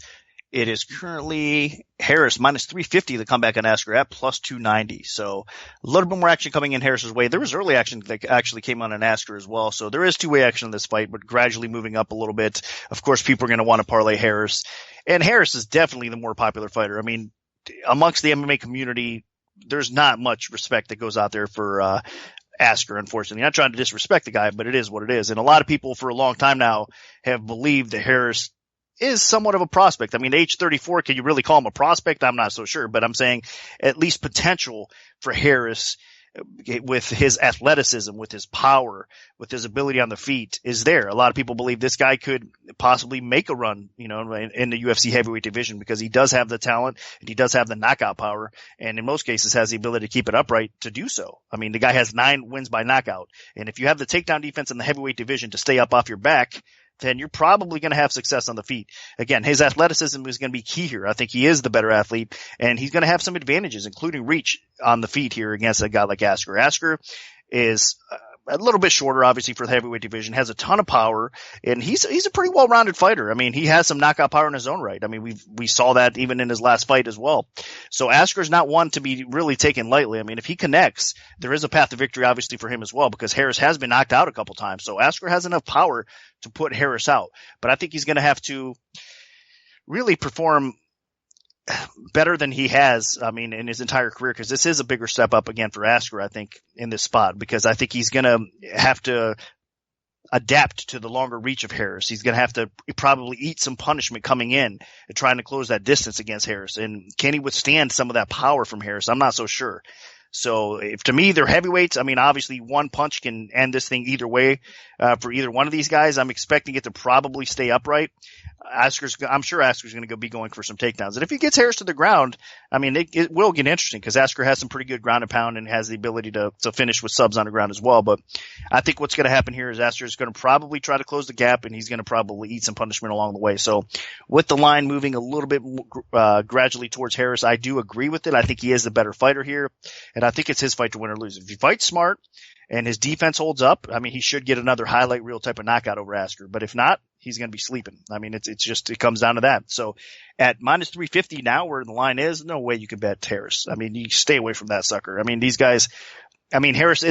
it is currently Harris minus 350, the comeback on Asker at plus 290. So a little bit more action coming in Harris's way. There was early action that actually came on Asker as well. So there is two-way action in this fight, but gradually moving up a little bit. Of course, people are going to want to parlay Harris. And Harris is definitely the more popular fighter. I mean, amongst the MMA community, there's not much respect that goes out there for Asker, unfortunately. I'm not trying to disrespect the guy, but it is what it is. And a lot of people for a long time now have believed that Harris is somewhat of a prospect. I mean, age 34, can you really call him a prospect? I'm not so sure, but I'm saying at least potential for Harris with his athleticism, with his power, with his ability on the feet is there. A lot of people believe this guy could possibly make a run, you know, in the UFC heavyweight division because he does have the talent and he does have the knockout power. And in most cases has the ability to keep it upright to do so. I mean, the guy has 9 wins by knockout. And if you have the takedown defense in the heavyweight division to stay up off your back, then you're probably going to have success on the feet. Again, his athleticism is going to be key here. I think he is the better athlete, and he's going to have some advantages, including reach on the feet here against a guy like Asker. Asker is a little bit shorter, obviously, for the heavyweight division, has a ton of power, and he's a pretty well-rounded fighter. I mean, he has some knockout power in his own right. I mean, we saw that even in his last fight as well. So Asker's not one to be really taken lightly. I mean, if he connects, there is a path to victory, obviously, for him as well, because Harris has been knocked out a couple times. So Asker has enough power to put Harris out. But I think he's going to have to really perform better than he has, I mean, in his entire career, because this is a bigger step up again for Asker, I think, in this spot, because I think he's going to have to adapt to the longer reach of Harris. He's going to have to probably eat some punishment coming in and trying to close that distance against Harris. And can he withstand some of that power from Harris? I'm not so sure. So if to me, they're heavyweights. I mean, obviously one punch can end this thing either way for either one of these guys. I'm expecting it to probably stay upright. I'm sure Asker's going to be going for some takedowns. And if he gets Harris to the ground, I mean, it will get interesting because Asker has some pretty good ground and pound and has the ability to finish with subs on the ground as well. But I think what's going to happen here is Asker's going to probably try to close the gap and he's going to probably eat some punishment along the way. So with the line moving a little bit gradually towards Harris, I do agree with it. I think he is the better fighter here. And I think it's his fight to win or lose. If he fights smart and his defense holds up, I mean, he should get another highlight reel type of knockout over Asker. But if not, he's going to be sleeping. I mean, it comes down to that. So at minus 350 now where the line is, no way you can bet Harris. I mean, you stay away from that sucker. I mean, these guys, I mean, Harris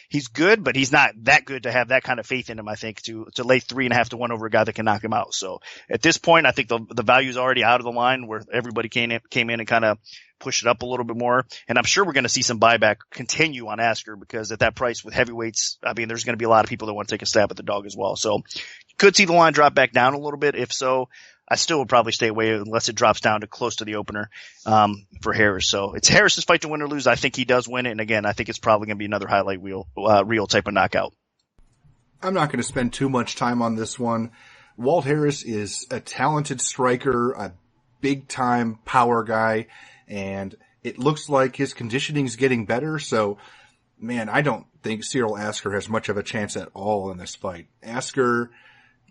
he's good, but he's not that good to have that kind of faith in him, I think, to lay 3.5 to 1 over a guy that can knock him out. So at this point, I think the value's already out of the line where everybody came in and kind of pushed it up a little bit more. And I'm sure we're going to see some buyback continue on Asker because at that price with heavyweights, I mean, there's going to be a lot of people that want to take a stab at the dog as well. So could see the line drop back down a little bit. If so, I still would probably stay away unless it drops down to close to the opener for Harris. So it's Harris's fight to win or lose. I think he does win it. And again, I think it's probably going to be another highlight reel type of knockout. I'm not going to spend too much time on this one. Walt Harris is a talented striker, a big-time power guy, and it looks like his conditioning is getting better. So, man, I don't think Cyril Asker has much of a chance at all in this fight. Asker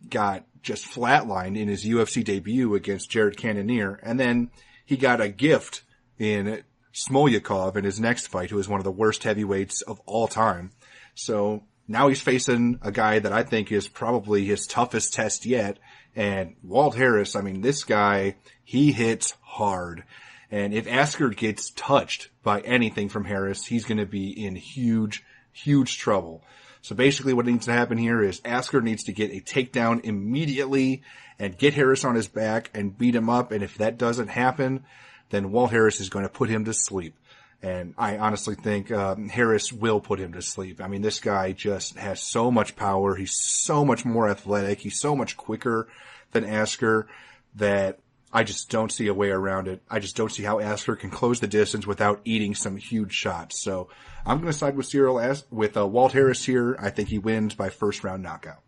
got just flatlined in his UFC debut against Jared Cannonier, and then he got a gift in Smolyakov in his next fight, who is one of the worst heavyweights of all time. So now he's facing a guy that I think is probably his toughest test yet, and Walt Harris, I mean, this guy, he hits hard. And if Asker gets touched by anything from Harris, he's going to be in huge huge trouble. So basically what needs to happen here is Asker needs to get a takedown immediately and get Harris on his back and beat him up. And if that doesn't happen, then Walt Harris is going to put him to sleep. And I honestly think Harris will put him to sleep. I mean, this guy just has so much power. He's so much more athletic. He's so much quicker than Asker that I just don't see a way around it. I just don't see how Asker can close the distance without eating some huge shots. So I'm going to side with Walt Harris here. I think he wins by first round knockout.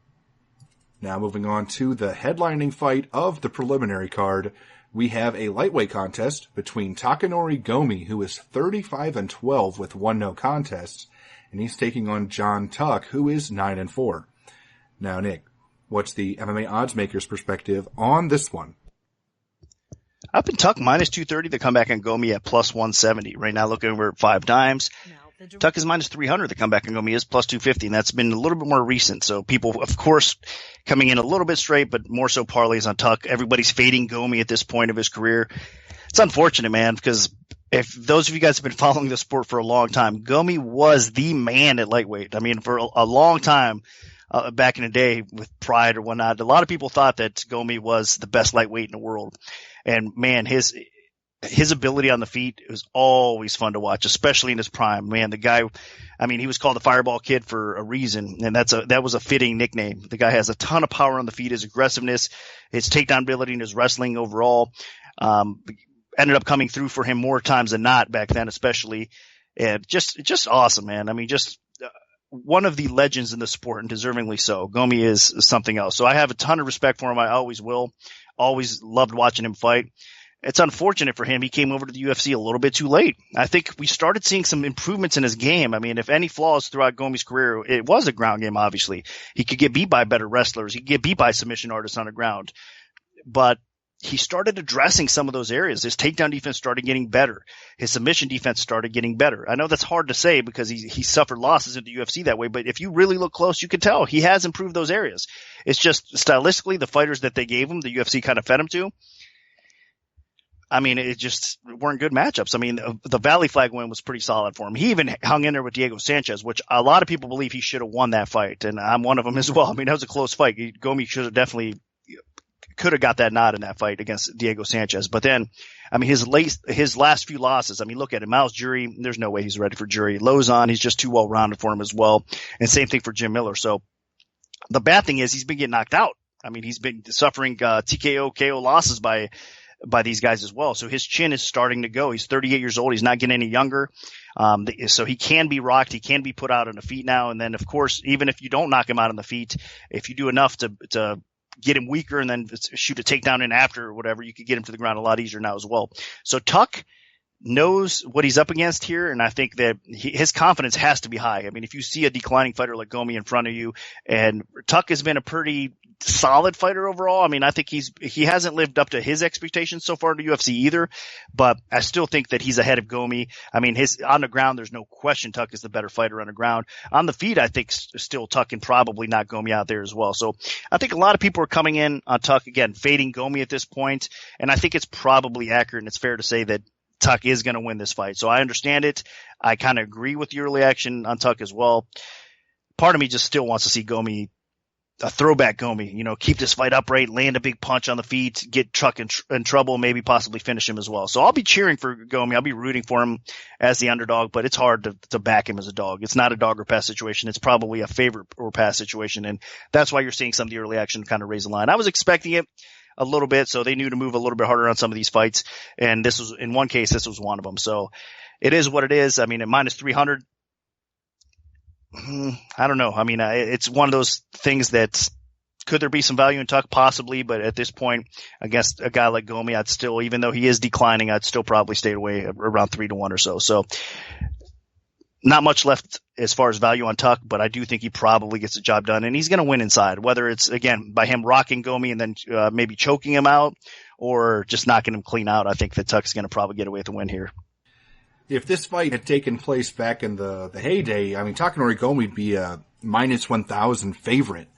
Now moving on to the headlining fight of the preliminary card, we have a lightweight contest between Takanori Gomi, who is 35-12 with 1 no contest, and he's taking on John Tuck, who is 9-4. Now, Nick, what's the MMA odds maker's perspective on this one? Up in Tuck minus 230, the comeback on Gomi at plus 170. Right now looking over at 5 dimes. Tuck is minus 300. The comeback on Gomi is plus 250, and that's been a little bit more recent. So people, of course, coming in a little bit straight, but more so parlays on Tuck. Everybody's fading Gomi at this point of his career. It's unfortunate, man, because if those of you guys have been following the sport for a long time, Gomi was the man at lightweight. I mean, for a long time, back in the day with Pride or whatnot, a lot of people thought that Gomi was the best lightweight in the world. And man, his ability on the feet was always fun to watch, especially in his prime. Man, the guy, I mean, he was called the Fireball Kid for a reason, and that was a fitting nickname. The guy has a ton of power on the feet, his aggressiveness, his takedown ability, and his wrestling overall ended up coming through for him more times than not back then, especially. And just awesome, man. I mean, just one of the legends in the sport, and deservingly so. Gomi is something else. So I have a ton of respect for him. I always will. Always loved watching him fight. It's unfortunate for him. He came over to the UFC a little bit too late. I think we started seeing some improvements in his game. I mean, if any flaws throughout Gomi's career, it was a ground game, obviously. He could get beat by better wrestlers. He could get beat by submission artists on the ground. But he started addressing some of those areas. His takedown defense started getting better. His submission defense started getting better. I know that's hard to say because he suffered losses in the UFC that way, but if you really look close, you can tell he has improved those areas. It's just stylistically, the fighters that they gave him, the UFC kind of fed him to. I mean, it just weren't good matchups. I mean, the Valley Flag win was pretty solid for him. He even hung in there with Diego Sanchez, which a lot of people believe he should have won that fight, and I'm one of them as well. I mean, that was a close fight. Gomi should have definitely could have got that nod in that fight against Diego Sanchez. But then, I mean, his last few losses, I mean, look at him. Miles Jury, there's no way he's ready for Jury. Lozon, he's just too well-rounded for him as well. And same thing for Jim Miller. So the bad thing is he's been getting knocked out. I mean, he's been suffering TKO, KO losses by these guys as well. So his chin is starting to go. He's 38 years old. He's not getting any younger. So he can be rocked. He can be put out on the feet now. And then, of course, even if you don't knock him out on the feet, if you do enough to get him weaker and then shoot a takedown in after or whatever, you could get him to the ground a lot easier now as well. So Tuck knows what he's up against here, and I think that his confidence has to be high. I mean, if you see a declining fighter like Gomi in front of you, and Tuck has been a pretty solid fighter overall. I mean, I think he hasn't lived up to his expectations so far in the UFC either, but I still think that he's ahead of Gomi. I mean, on the ground, there's no question Tuck is the better fighter on the ground. On the feet, I think still Tuck can probably knock Gomi out there as well. So I think a lot of people are coming in on Tuck, again, fading Gomi at this point, and I think it's probably accurate and it's fair to say that Tuck is going to win this fight. So I understand it. I kind of agree with your reaction on Tuck as well. Part of me just still wants to see Gomi, a throwback Gomi, keep this fight upright, land a big punch on the feet, get Tuck in trouble, maybe possibly finish him as well. So I'll be cheering for Gomi. I'll be rooting for him as the underdog, but it's hard to back him as a dog. It's not a dog or pass situation. It's probably a favorite or pass situation. And that's why you're seeing some of the early action kind of raise the line. I was expecting it a little bit, so they knew to move a little bit harder on some of these fights. And this was, in one case, this was one of them. So it is what it is. I mean, at minus 300, I don't know. I mean, it's one of those things that could there be some value in Tuck? Possibly, but at this point, against a guy like Gomi, I'd still, even though he is declining, I'd still probably stay away around 3-1 or so. So not much left as far as value on Tuck, but I do think he probably gets the job done, and he's going to win inside, whether it's, again, by him rocking Gomi and then maybe choking him out or just knocking him clean out. I think that Tuck's going to probably get away with the win here. If this fight had taken place back in the heyday, I mean, Takanori Gomi would be a minus 1,000 favorite,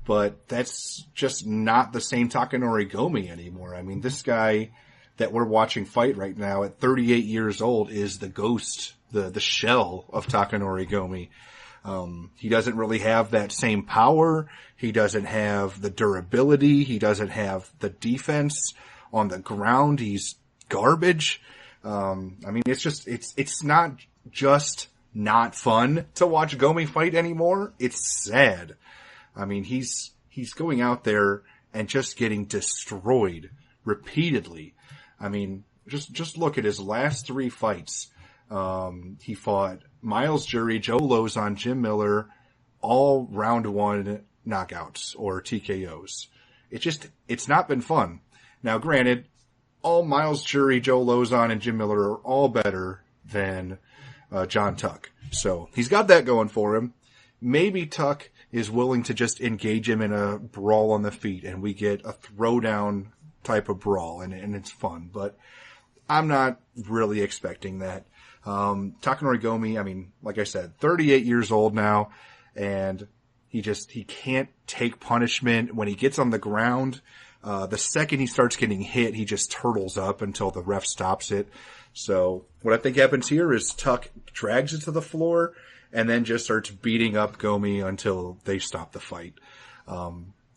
but that's just not the same Takanori Gomi anymore. I mean, this guy that we're watching fight right now at 38 years old is the ghost, the shell of Takanori Gomi. He doesn't really have that same power. He doesn't have the durability. He doesn't have the defense on the ground. He's garbage. I mean, it's not just not fun to watch Gomi fight anymore. It's sad. I mean, he's going out there and just getting destroyed repeatedly. I mean, just look at his last 3 fights. He fought Miles Jury, Joe Lozon, Jim Miller, all round 1 knockouts or TKOs. It's not been fun. Now, granted, all Miles Jury, Joe Lozon, and Jim Miller are all better than John Tuck. So he's got that going for him. Maybe Tuck is willing to just engage him in a brawl on the feet and we get a throwdown type of brawl and it's fun. But I'm not really expecting that. Takanori Gomi, I mean, like I said, 38 years old now, and he can't take punishment. When he gets on the ground, the second he starts getting hit, he just turtles up until the ref stops it. So what I think happens here is Tuck drags it to the floor and then just starts beating up Gomi until they stop the fight.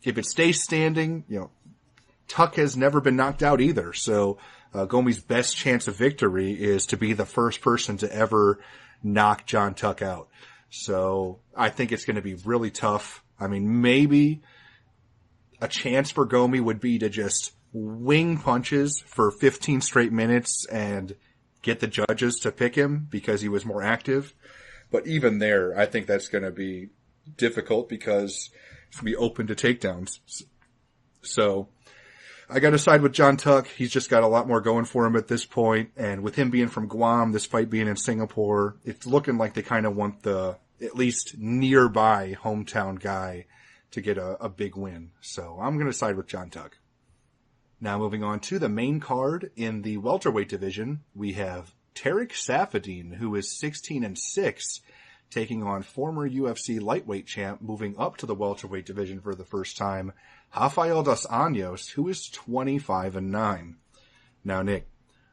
If it stays standing, Tuck has never been knocked out either. So Gomi's best chance of victory is to be the first person to ever knock John Tuck out. So I think it's going to be really tough. I mean, maybe a chance for Gomi would be to just wing punches for 15 straight minutes and get the judges to pick him because he was more active. But even there, I think that's going to be difficult because it's going to be open to takedowns. So I got to side with John Tuck. He's just got a lot more going for him at this point. And with him being from Guam, this fight being in Singapore, it's looking like they kind of want the at least nearby hometown guy to get a big win. So I'm going to side with John Tuck. Now moving on to the main card in the welterweight division, we have Tarek Safadine, who is 16-6, taking on former UFC lightweight champ, moving up to the welterweight division for the first time, Rafael dos Anjos, who is 25-9. Now, Nick,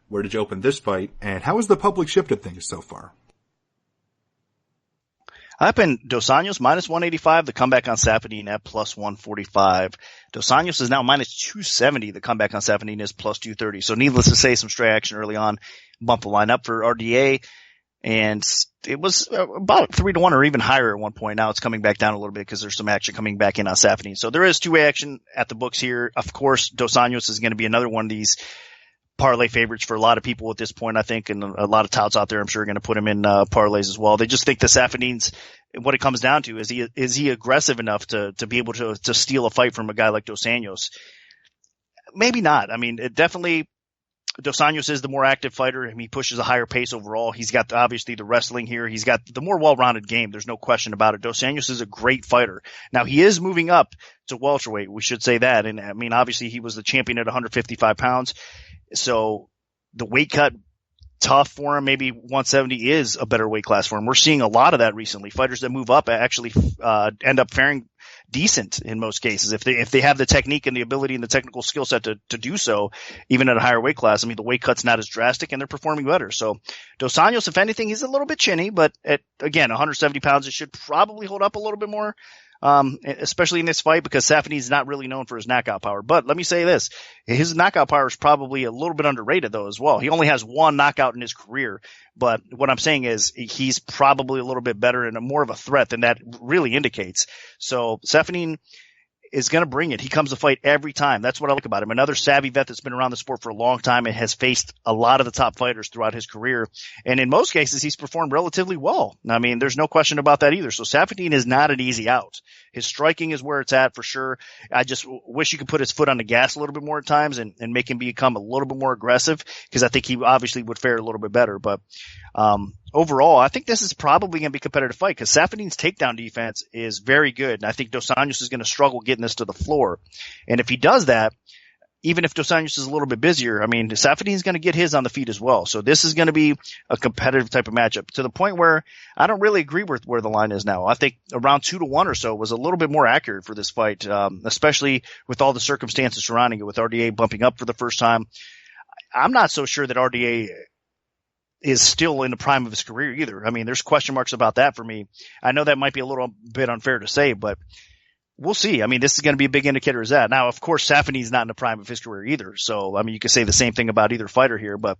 where did you open this fight, and how has the public shifted things so far? I opened Dos Anjos minus 185, the comeback on Safadine at plus 145. Dos Anjos is now minus 270, the comeback on Safadine is plus 230. So needless to say, some stray action early on, bumped the line up for RDA, and it was about 3-1 or even higher at one point. Now it's coming back down a little bit because there's some action coming back in on Safadine. So there is two-way action at the books here. Of course, Dos Anjos is going to be another one of these parlay favorites for a lot of people at this point, I think, and a lot of touts out there, I'm sure, are going to put him in parlays as well. They just think the Safadine's, what it comes down to is he aggressive enough to be able to steal a fight from a guy like Dos Anjos? Maybe not. I mean, it definitely, Dos Anjos is the more active fighter. I mean, he pushes a higher pace overall. He's got obviously the wrestling here. He's got the more well-rounded game. There's no question about it. Dos Anjos is a great fighter. Now, he is moving up to welterweight. We should say that. And I mean, obviously he was the champion at 155 pounds. So the weight cut tough for him. Maybe 170 is a better weight class for him. We're seeing a lot of that recently. Fighters that move up actually end up faring decent in most cases if they have the technique and the ability and the technical skill set to do so, even at a higher weight class. I mean, the weight cut's not as drastic and they're performing better. So Dos Anjos, if anything, he's a little bit chinny, but at, again, 170 pounds, it should probably hold up a little bit more. Especially in this fight, because Safadine's not really known for his knockout power. But let me say this, his knockout power is probably a little bit underrated though as well. He only has one knockout in his career, but what I'm saying is he's probably a little bit better and more of a threat than that really indicates. So Safadine is going to bring it. He comes to fight every time. That's what I like about him. Another savvy vet that's been around the sport for a long time and has faced a lot of the top fighters throughout his career. And in most cases, he's performed relatively well. I mean, there's no question about that either. So Safadine is not an easy out. His striking is where it's at for sure. I just wish you could put his foot on the gas a little bit more at times and make him become a little bit more aggressive, because I think he obviously would fare a little bit better. But overall, I think this is probably going to be a competitive fight because Safadine's takedown defense is very good. And I think Dos Anjos is going to struggle getting this to the floor. And if he does that, even if Dos Anjos is a little bit busier, I mean, Safadine's going to get his on the feet as well. So this is going to be a competitive type of matchup to the point where I don't really agree with where the line is now. I think around 2-1 or so was a little bit more accurate for this fight, especially with all the circumstances surrounding it, with RDA bumping up for the first time. I'm not so sure that RDA is still in the prime of his career either. I mean, there's question marks about that for me. I know that might be a little bit unfair to say, but we'll see. I mean, this is going to be a big indicator of that. Now, of course, Safadin's not in the prime of his career either. So, I mean, you could say the same thing about either fighter here, but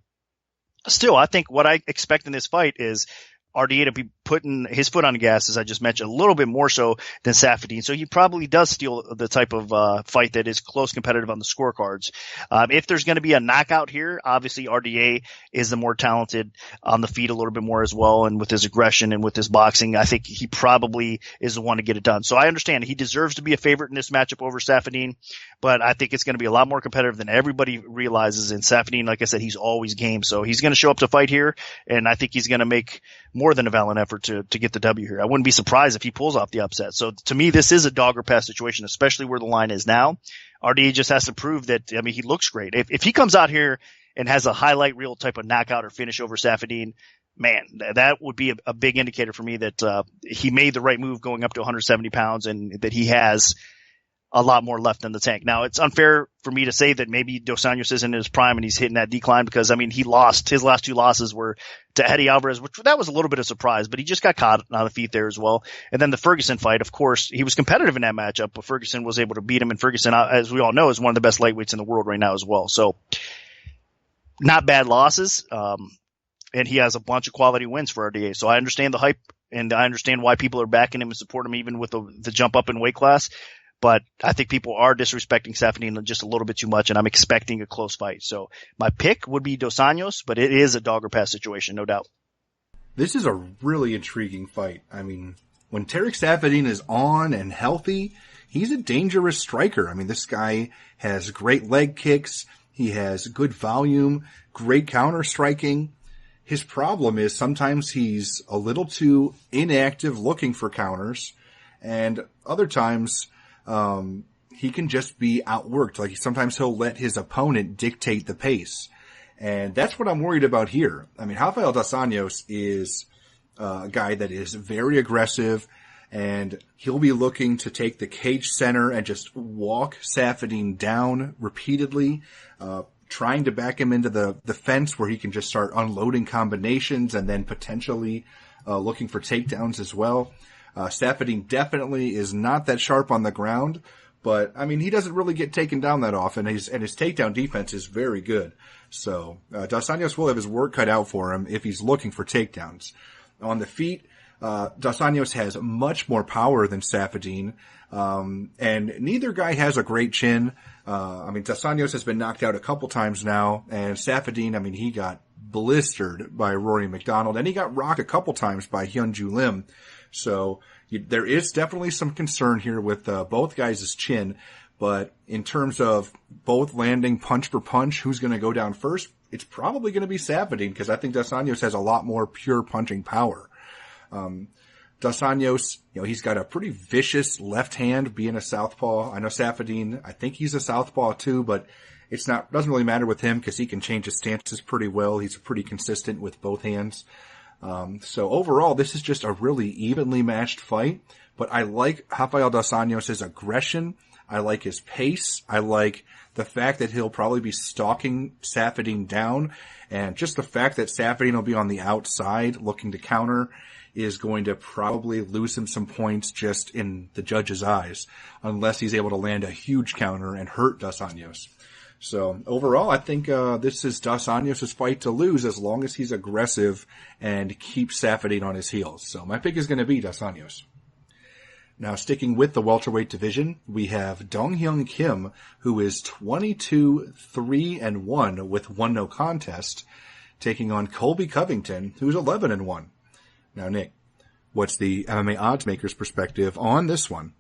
still, I think what I expect in this fight is RDA to be putting his foot on the gas, as I just mentioned, a little bit more so than Safadin. So he probably does steal the type of fight that is close competitive on the scorecards. If there's going to be a knockout here, obviously RDA is the more talented on the feet a little bit more as well, and with his aggression and with his boxing, I think he probably is the one to get it done. So I understand he deserves to be a favorite in this matchup over Safadin, but I think it's going to be a lot more competitive than everybody realizes. And Safadin, like I said, he's always game. So he's going to show up to fight here, and I think he's going to make more than a valiant effort to get the W here. I wouldn't be surprised if he pulls off the upset. So to me, this is a dog or pass situation, especially where the line is now. RDA just has to prove that, I mean, he looks great. If he comes out here and has a highlight reel type of knockout or finish over Safadin, man, that would be a big indicator for me that he made the right move going up to 170 pounds and that he has a lot more left in the tank. Now, it's unfair for me to say that maybe Dos Anjos isn't in his prime and he's hitting that decline because, I mean, his last two losses were to Eddie Alvarez, which that was a little bit of a surprise, but he just got caught on the feet there as well. And then the Ferguson fight, of course, he was competitive in that matchup, but Ferguson was able to beat him. And Ferguson, as we all know, is one of the best lightweights in the world right now as well. So not bad losses. And he has a bunch of quality wins for RDA. So I understand the hype and I understand why people are backing him and support him even with the jump up in weight class. But I think people are disrespecting Safadin just a little bit too much, and I'm expecting a close fight. So my pick would be Dos Anjos, but it is a dog or pass situation, no doubt. This is a really intriguing fight. I mean, when Tarek Safadin is on and healthy, he's a dangerous striker. I mean, this guy has great leg kicks. He has good volume, great counter striking. His problem is sometimes he's a little too inactive looking for counters, and other times he can just be outworked. Like sometimes he'll let his opponent dictate the pace. And that's what I'm worried about here. I mean, Rafael Dos Anjos is a guy that is very aggressive, and he'll be looking to take the cage center and just walk Safadin down repeatedly, trying to back him into the fence where he can just start unloading combinations and then potentially looking for takedowns as well. Safadin definitely is not that sharp on the ground, but I mean, he doesn't really get taken down that often, and his takedown defense is very good. So, Dos Anjos will have his work cut out for him if he's looking for takedowns. On the feet, Dos Anjos has much more power than Safadin, and neither guy has a great chin. I mean, Dos Anjos has been knocked out a couple times now, and Safadin, I mean, he got blistered by Rory McDonald, and he got rocked a couple times by Hyun-Ju Lim. So there is definitely some concern here with both guys' chin, but in terms of both landing punch for punch, who's going to go down first? It's probably going to be Safadin because I think Dos Anjos has a lot more pure punching power. Dos Anjos, he's got a pretty vicious left hand being a southpaw. I know Safadin, I think he's a southpaw too, but doesn't really matter with him because he can change his stances pretty well. He's pretty consistent with both hands. So overall, this is just a really evenly matched fight, but I like Rafael Dos Anjos' aggression. I like his pace. I like the fact that he'll probably be stalking Safadin down, and just the fact that Safadin will be on the outside looking to counter is going to probably lose him some points just in the judge's eyes, unless he's able to land a huge counter and hurt Dos Anjos. So overall, I think this is Dos Anjos' fight to lose as long as he's aggressive and keeps Safadin on his heels. So my pick is going to be Dos Anjos. Now, sticking with the welterweight division, we have Dong Hyun Kim, who is 22-3-1 with 1 no contest, taking on Colby Covington, who's 11-1. Now, Nick, what's the MMA oddsmaker's perspective on this one?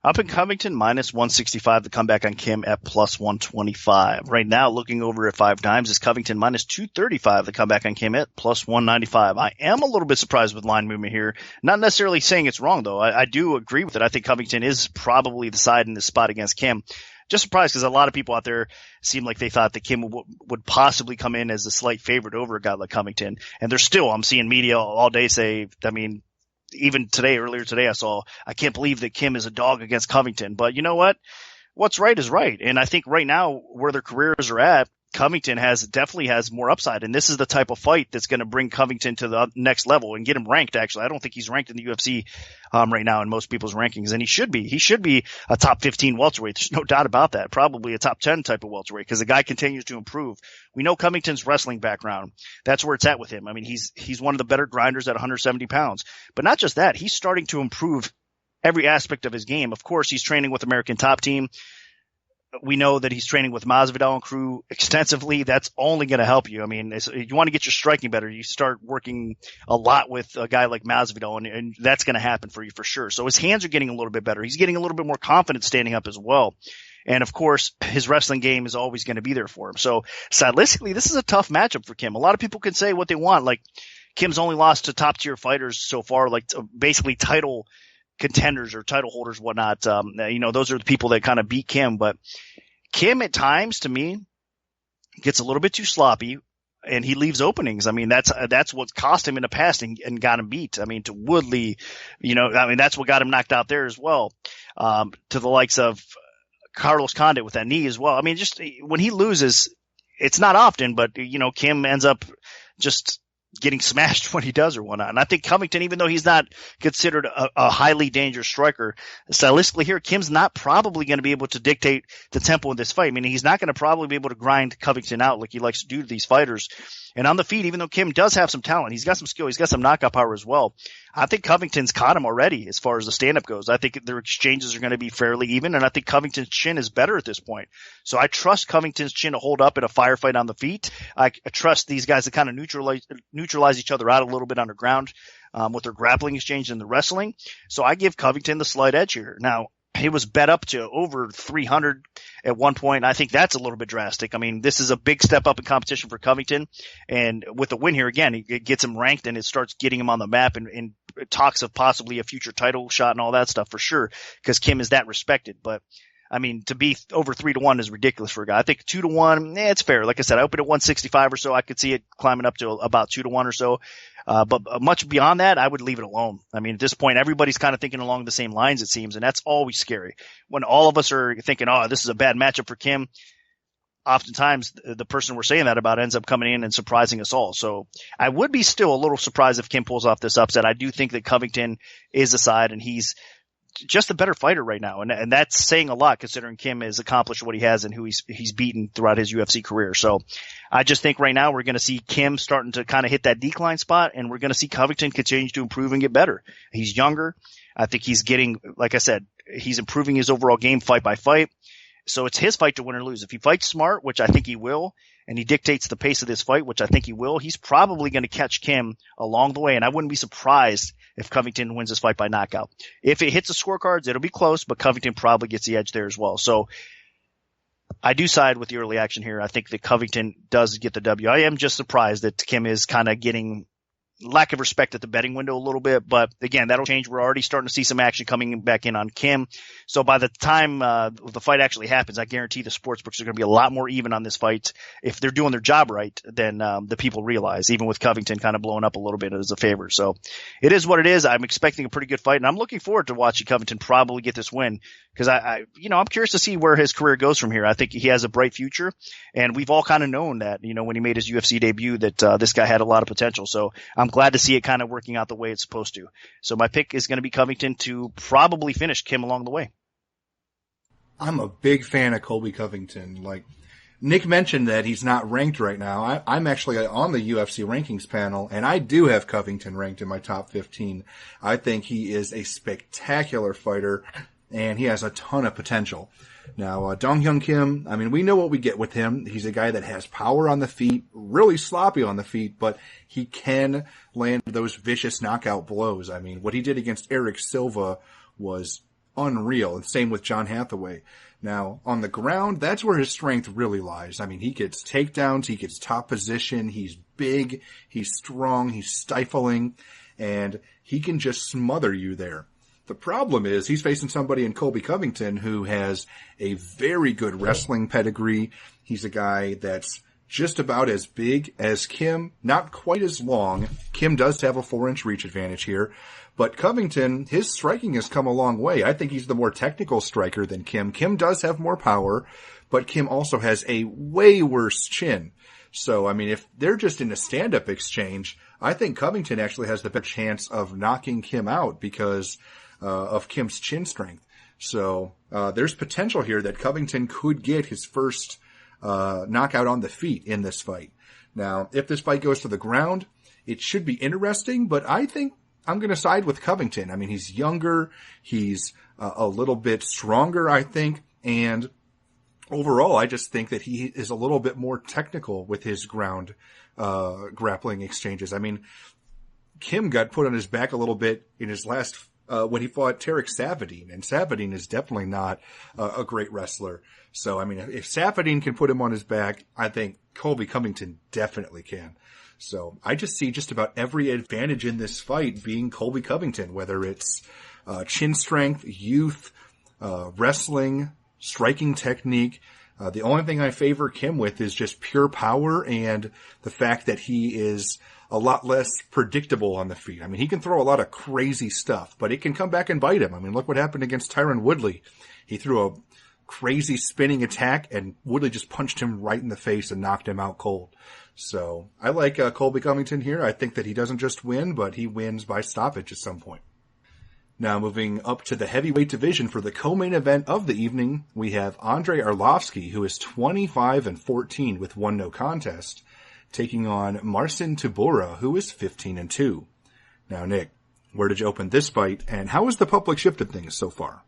Up in Covington, minus 165, the comeback on Kim at plus 125. Right now, looking over at 5 times, is Covington minus 235, the comeback on Kim at plus 195. I am a little bit surprised with line movement here. Not necessarily saying it's wrong, though. I do agree with it. I think Covington is probably the side in this spot against Kim. Just surprised because a lot of people out there seem like they thought that Kim would possibly come in as a slight favorite over a guy like Covington. And there's still, I'm seeing media all day say, I mean, even today, earlier today, I can't believe that Kim is a dog against Covington. But you know what? What's right is right. And I think right now, where their careers are at, Covington definitely has more upside. And this is the type of fight that's going to bring Covington to the next level and get him ranked. Actually, I don't think he's ranked in the UFC, right now in most people's rankings. And he should be a top 15 welterweight. There's no doubt about that. Probably a top 10 type of welterweight because the guy continues to improve. We know Covington's wrestling background. That's where it's at with him. I mean, he's one of the better grinders at 170 pounds, but not just that. He's starting to improve every aspect of his game. Of course, he's training with American Top Team. We know that he's training with Masvidal and crew extensively. That's only going to help you. I mean, you want to get your striking better. You start working a lot with a guy like Masvidal, and that's going to happen for you for sure. So his hands are getting a little bit better. He's getting a little bit more confident standing up as well. And of course, his wrestling game is always going to be there for him. So stylistically, this is a tough matchup for Kim. A lot of people can say what they want. Like, Kim's only lost to top tier fighters so far, like basically title contenders or title holders, whatnot. Those are the people that kind of beat Kim, but Kim at times, to me, gets a little bit too sloppy and he leaves openings. I mean, that's what cost him in the past and got him beat. I mean, to Woodley, that's what got him knocked out there as well. To the likes of Carlos Condit with that knee as well. I mean, just when he loses, it's not often, but Kim ends up just getting smashed when he does or whatnot. And I think Covington, even though he's not considered a highly dangerous striker, stylistically here, Kim's not probably going to be able to dictate the tempo of this fight. I mean, he's not going to probably be able to grind Covington out like he likes to do to these fighters. And on the feet, even though Kim does have some talent, he's got some skill, he's got some knockout power as well. I think Covington's caught him already as far as the stand-up goes. I think their exchanges are going to be fairly even, and I think Covington's chin is better at this point. So I trust Covington's chin to hold up in a firefight on the feet. I trust these guys to kind of neutralize each other out a little bit underground with their grappling exchange and the wrestling. So I give Covington the slight edge here. Now, he was bet up to over 300 at one point. I think that's a little bit drastic. I mean, this is a big step up in competition for Covington. And with the win here, again, it gets him ranked and it starts getting him on the map and talks of possibly a future title shot and all that stuff for sure, because Kim is that respected. But I mean, to be over 3-1 is ridiculous for a guy. I think 2-1, it's fair. Like I said, I opened at 165 or so. I could see it climbing up to about 2-1 or so. But much beyond that, I would leave it alone. I mean, at this point, everybody's kind of thinking along the same lines, it seems, and that's always scary. When all of us are thinking, oh, this is a bad matchup for Kim, oftentimes the person we're saying that about ends up coming in and surprising us all. So I would be still a little surprised if Kim pulls off this upset. I do think that Covington is the side, and he's just a better fighter right now. And that's saying a lot considering Kim has accomplished what he has and who he's beaten throughout his UFC career. So I just think right now we're going to see Kim starting to kind of hit that decline spot, and we're going to see Covington continue to improve and get better. He's younger. I think he's getting, like I said, he's improving his overall game fight by fight. So it's his fight to win or lose. If he fights smart, which I think he will, and he dictates the pace of this fight, which I think he will, he's probably going to catch Kim along the way. And I wouldn't be surprised if Covington wins this fight by knockout. If it hits the scorecards, it'll be close, but Covington probably gets the edge there as well. So I do side with the early action here. I think that Covington does get the W. I am just surprised that Kim is kind of getting lack of respect at the betting window a little bit, but again, that'll change. We're already starting to see some action coming back in on Kim. So by the time the fight actually happens, I guarantee the sportsbooks are going to be a lot more even on this fight if they're doing their job right than the people realize, even with Covington kind of blowing up a little bit as a favor. So it is what it is. I'm expecting a pretty good fight, and I'm looking forward to watching Covington probably get this win because I'm curious to see where his career goes from here. I think he has a bright future, and we've all kind of known that, when he made his UFC debut that this guy had a lot of potential. So I'm glad to see it kind of working out the way it's supposed to. So my pick is going to be Covington to probably finish Kim along the way. I'm a big fan of Colby Covington. Like Nick mentioned that he's not ranked right now. I'm actually on the UFC rankings panel, and I do have Covington ranked in my top 15. I think he is a spectacular fighter, and he has a ton of potential. Now, Dong Hyun Kim, I mean, we know what we get with him. He's a guy that has power on the feet, really sloppy on the feet, but he can land those vicious knockout blows. I mean, what he did against Eric Silva was unreal. And same with John Hathaway. Now, on the ground, that's where his strength really lies. I mean, he gets takedowns, he gets top position, he's big, he's strong, he's stifling, and he can just smother you there. The problem is he's facing somebody in Colby Covington who has a very good wrestling pedigree. He's a guy that's just about as big as Kim, not quite as long. Kim does have a 4-inch reach advantage here, but Covington, his striking has come a long way. I think he's the more technical striker than Kim. Kim does have more power, but Kim also has a way worse chin. So, I mean, if they're just in a stand-up exchange, I think Covington actually has the better chance of knocking Kim out because of Kim's chin strength. So, there's potential here that Covington could get his first knockout on the feet in this fight. Now, if this fight goes to the ground, it should be interesting, but I think I'm going to side with Covington. I mean, he's younger, he's a little bit stronger, I think, and overall, I just think that he is a little bit more technical with his ground grappling exchanges. I mean, Kim got put on his back a little bit in his last when he fought Tarek Savadine, and Savadine is definitely not a great wrestler. So, I mean, if Savadine can put him on his back, I think Colby Covington definitely can. So, I just see just about every advantage in this fight being Colby Covington, whether it's chin strength, youth, wrestling, striking technique. The only thing I favor Kim with is just pure power and the fact that he is a lot less predictable on the feet. I mean, he can throw a lot of crazy stuff, but it can come back and bite him. I mean, look what happened against Tyron Woodley. He threw a crazy spinning attack and Woodley just punched him right in the face and knocked him out cold. So I like Colby Covington here. I think that he doesn't just win, but he wins by stoppage at some point. Now moving up to the heavyweight division for the co-main event of the evening, we have Andrei Arlovsky, who is 25-14 with 1 no contest, taking on Marcin Tybura, who is 15-2. Now, Nick, where did you open this fight, and how has the public shifted things so far?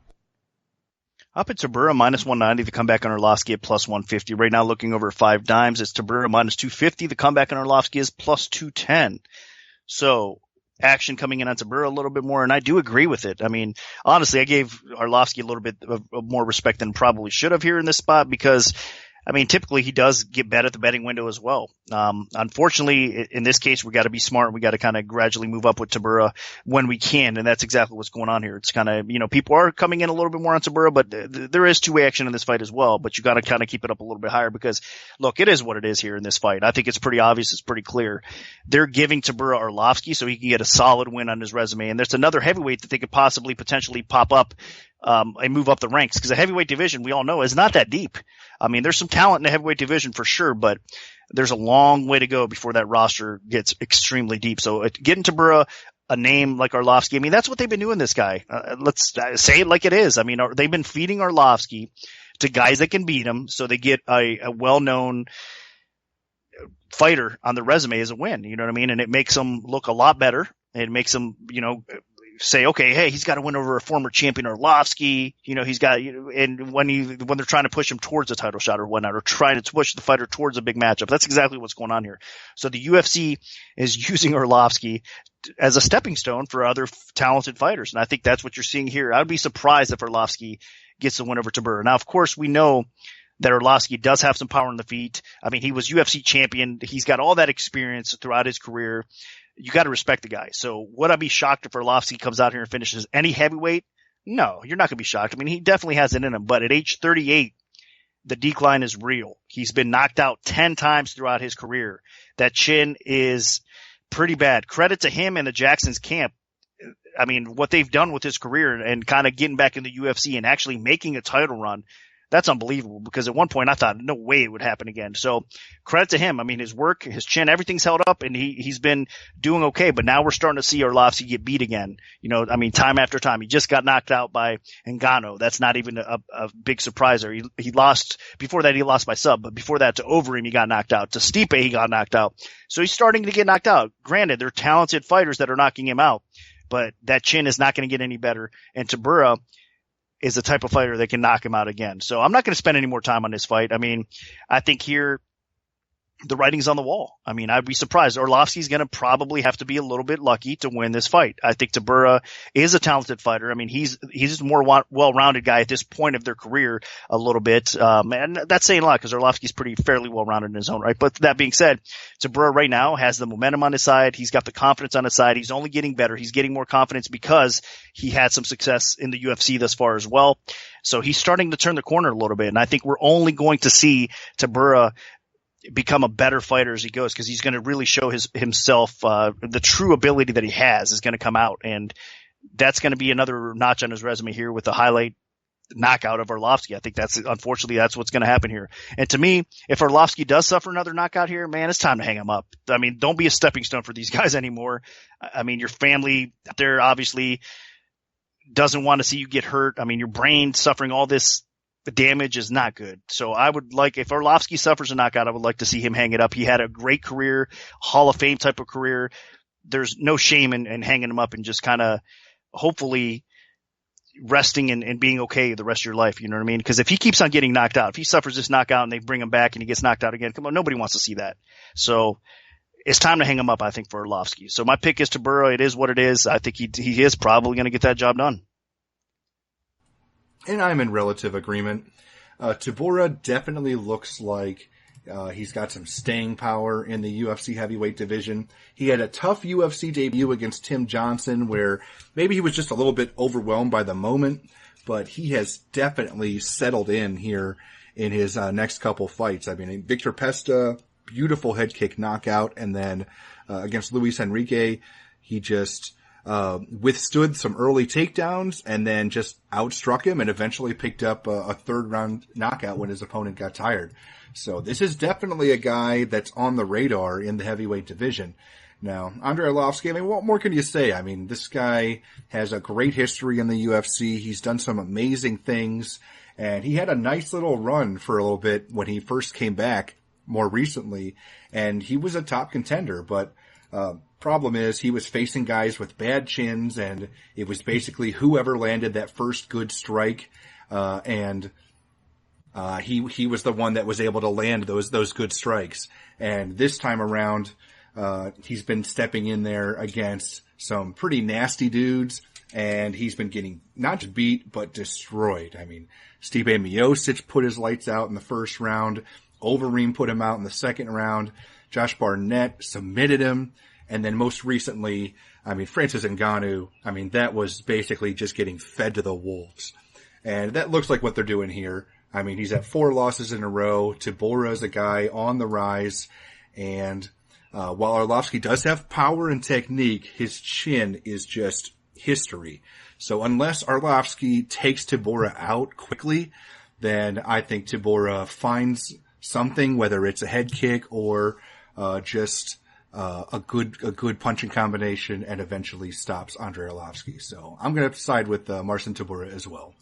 Up at Tybura, minus 190. The comeback on Arlovsky at plus 150. Right now, looking over 5 dimes, it's Tybura minus 250. The comeback on Arlovsky is plus 210. So, action coming in on Tybura a little bit more, and I do agree with it. I mean, honestly, I gave Arlovsky a little bit of more respect than probably should have here in this spot because, I mean, typically he does get bet at the betting window as well. Unfortunately, in this case, we got to be smart. We got to kind of gradually move up with Tybura when we can, and that's exactly what's going on here. It's kind of, people are coming in a little bit more on Tybura, but there is two-way action in this fight as well, but you got to kind of keep it up a little bit higher because, look, it is what it is here in this fight. I think it's pretty obvious. It's pretty clear. They're giving Tybura Arlovsky so he can get a solid win on his resume, and there's another heavyweight that they could potentially pop up and move up the ranks because the heavyweight division, we all know, is not that deep. I mean, there's some talent in the heavyweight division for sure, but there's a long way to go before that roster gets extremely deep. So getting Tybura a name like Arlovsky, I mean, that's what they've been doing this guy. Let's say it like it is. I mean, they've been feeding Arlovsky to guys that can beat him so they get a well-known fighter on the resume as a win. You know what I mean? And it makes them look a lot better. It makes them, say, okay, hey, he's got to win over a former champion Arlovsky. He's got, and when they're trying to push him towards a title shot or whatnot, or trying to push the fighter towards a big matchup, that's exactly what's going on here. So the UFC is using Arlovsky as a stepping stone for other talented fighters, and I think that's what you're seeing here. I'd be surprised if Arlovsky gets the win over Tybura. Now, of course, we know that Arlovsky does have some power on the feet. I mean, he was UFC champion. He's got all that experience throughout his career. You got to respect the guy. So would I be shocked if Arlovsky comes out here and finishes any heavyweight? No, you're not going to be shocked. I mean, he definitely has it in him, but at age 38, the decline is real. He's been knocked out 10 times throughout his career. That chin is pretty bad. Credit to him and the Jackson's camp. I mean, what they've done with his career and kind of getting back in the UFC and actually making a title run, that's unbelievable because at one point I thought no way it would happen again. So credit to him. I mean, his work, his chin, everything's held up and he's been doing okay, but now we're starting to see Arlovsky get beat again. Time after time. He just got knocked out by Ngannou. That's not even a big surprise there. He lost, before that he lost by sub, but before that to Overeem he got knocked out. To Stipe he got knocked out. So he's starting to get knocked out. Granted, they're talented fighters that are knocking him out, but that chin is not going to get any better. And Tybura is the type of fighter that can knock him out again. So I'm not going to spend any more time on this fight. I mean, I think here the writing's on the wall. I mean, I'd be surprised. Arlovsky's going to probably have to be a little bit lucky to win this fight. I think Tybura is a talented fighter. I mean, he's a more well-rounded guy at this point of their career a little bit. And that's saying a lot because Arlovsky's fairly well-rounded in his own right. But that being said, Tybura right now has the momentum on his side. He's got the confidence on his side. He's only getting better. He's getting more confidence because he had some success in the UFC thus far as well. So he's starting to turn the corner a little bit. And I think we're only going to see Tybura become a better fighter as he goes, because he's going to really show himself, the true ability that he has is going to come out. And that's going to be another notch on his resume here with the highlight knockout of Arlovsky. I think unfortunately that's what's going to happen here. And to me, if Arlovsky does suffer another knockout here, man, it's time to hang him up. I mean, don't be a stepping stone for these guys anymore. I mean, your family out there obviously doesn't want to see you get hurt. I mean, your brain suffering all this damage is not good. So I would like, if Arlovsky suffers a knockout, I would like to see him hang it up. He had a great career, Hall of Fame type of career. There's no shame in hanging him up and just kind of hopefully resting and being okay the rest of your life. You know what I mean? Because if he keeps on getting knocked out, if he suffers this knockout and they bring him back and he gets knocked out again, come on, nobody wants to see that. So it's time to hang him up, I think, for Arlovsky. So my pick is Tybura. It is what it is. I think he is probably going to get that job done. And I'm in relative agreement. Tybura definitely looks like he's got some staying power in the UFC heavyweight division. He had a tough UFC debut against Tim Johnson where maybe he was just a little bit overwhelmed by the moment, but he has definitely settled in here in his next couple fights. I mean, Victor Pesta, beautiful head kick knockout, and then against Luis Enrique, he just withstood some early takedowns and then just outstruck him and eventually picked up a third round knockout when his opponent got tired. So this is definitely a guy that's on the radar in the heavyweight division. Now, Andrei Arlovsky, I mean, what more can you say? I mean, this guy has a great history in the UFC. He's done some amazing things, and he had a nice little run for a little bit when he first came back more recently, and he was a top contender, but problem is he was facing guys with bad chins, and it was basically whoever landed that first good strike, and he was the one that was able to land those good strikes. And this time around, he's been stepping in there against some pretty nasty dudes, and he's been getting not just beat, but destroyed. I mean, Stipe Miocic put his lights out in the first round. Overeem put him out in the second round. Josh Barnett submitted him. And then most recently, I mean, Francis Ngannou, I mean, that was basically just getting fed to the wolves. And that looks like what they're doing here. I mean, he's at 4 losses in a row. Tybura is a guy on the rise. And while Arlovsky does have power and technique, his chin is just history. So unless Arlovsky takes Tybura out quickly, then I think Tybura finds something, whether it's a head kick or just a good punching combination, and eventually stops Andrei Arlovsky. So I'm going to side with Marcin Tybura as well.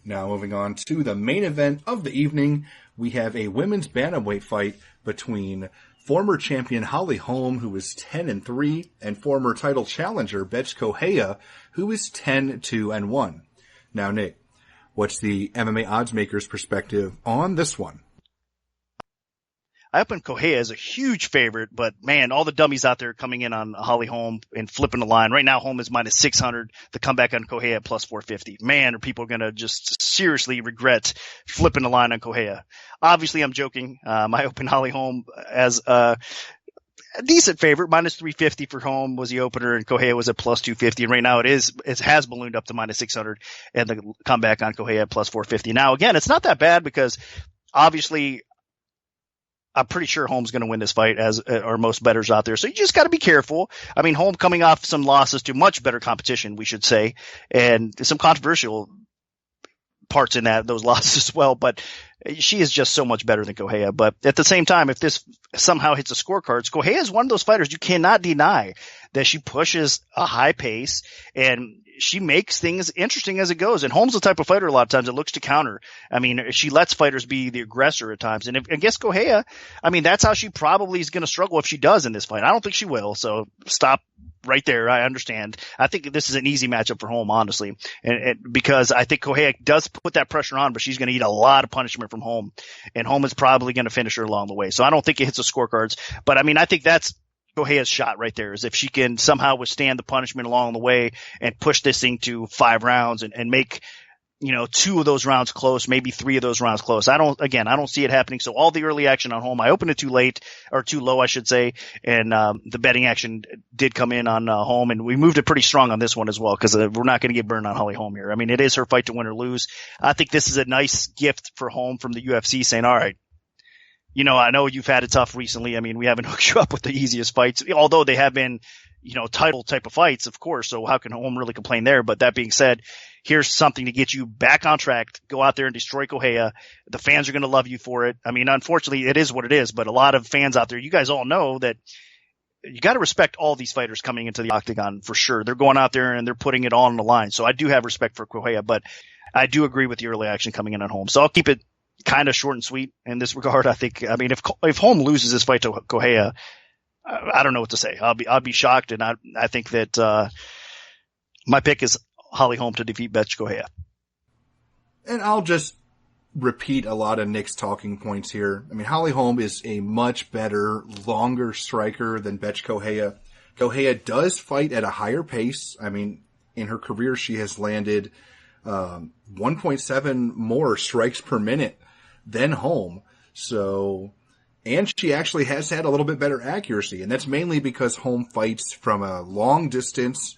Now moving on to the main event of the evening, we have a women's bantamweight fight between former champion Holly Holm, who is 10-3, and former title challenger Bethe Correia, who is 10-2-1. Now, Nick, what's the MMA odds makers' perspective on this one? I opened Correia as a huge favorite, but man, all the dummies out there coming in on Holly Holm and flipping the line. Right now, Holm is minus 600. The comeback on Correia at plus 450. Man, are people going to just seriously regret flipping the line on Correia? Obviously, I'm joking. I opened Holly Holm as a decent favorite. Minus 350 for Holm was the opener, and Correia was at plus 250. And right now it has ballooned up to minus 600, and the comeback on Correia at plus 450. Now, again, it's not that bad because obviously I'm pretty sure Holm's going to win this fight, as are most bettors out there. So you just got to be careful. I mean, Holm coming off some losses to much better competition, we should say, and some controversial parts in those losses as well. But she is just so much better than Correia. But at the same time, if this somehow hits the scorecards, Correia is one of those fighters you cannot deny that she pushes a high pace and she makes things interesting as it goes. And Holm's the type of fighter a lot of times that looks to counter. I mean, she lets fighters be the aggressor at times. And I guess Correia, I mean, that's how she probably is going to struggle if she does in this fight. I don't think she will. So stop right there. I understand. I think this is an easy matchup for Holm, honestly. And because I think Correia does put that pressure on, but she's going to eat a lot of punishment from Holm. And Holm is probably going to finish her along the way. So I don't think it hits the scorecards. But I mean, I think that's Correia's shot right there, is if she can somehow withstand the punishment along the way and push this thing to 5 rounds and make, 2 of those rounds close, maybe 3 of those rounds close. I don't see it happening. So all the early action on Holm, I opened it too late, or too low, I should say. And, the betting action did come in on, Holm, and we moved it pretty strong on this one as well, because we're not going to get burned on Holly Holm here. I mean, it is her fight to win or lose. I think this is a nice gift for Holm from the UFC saying, all right, I know you've had it tough recently. I mean, we haven't hooked you up with the easiest fights, although they have been, title type of fights, of course. So how can Holm really complain there? But that being said, here's something to get you back on track. Go out there and destroy Correia. The fans are going to love you for it. I mean, unfortunately, it is what it is. But a lot of fans out there, you guys all know that you got to respect all these fighters coming into the octagon for sure. They're going out there and they're putting it all on the line. So I do have respect for Correia, but I do agree with the early action coming in on Holm. So I'll keep it kind of short and sweet in this regard. I think, if Holm loses this fight to Correia, I don't know what to say. I'll be shocked. And I think that, my pick is Holly Holm to defeat Bethe Correia. And I'll just repeat a lot of Nick's talking points here. I mean, Holly Holm is a much better, longer striker than Bethe Correia. Correia does fight at a higher pace. I mean, in her career, she has landed 1.7 more strikes per minute than Holm. So, and she actually has had a little bit better accuracy, and that's mainly because Holm fights from a long distance.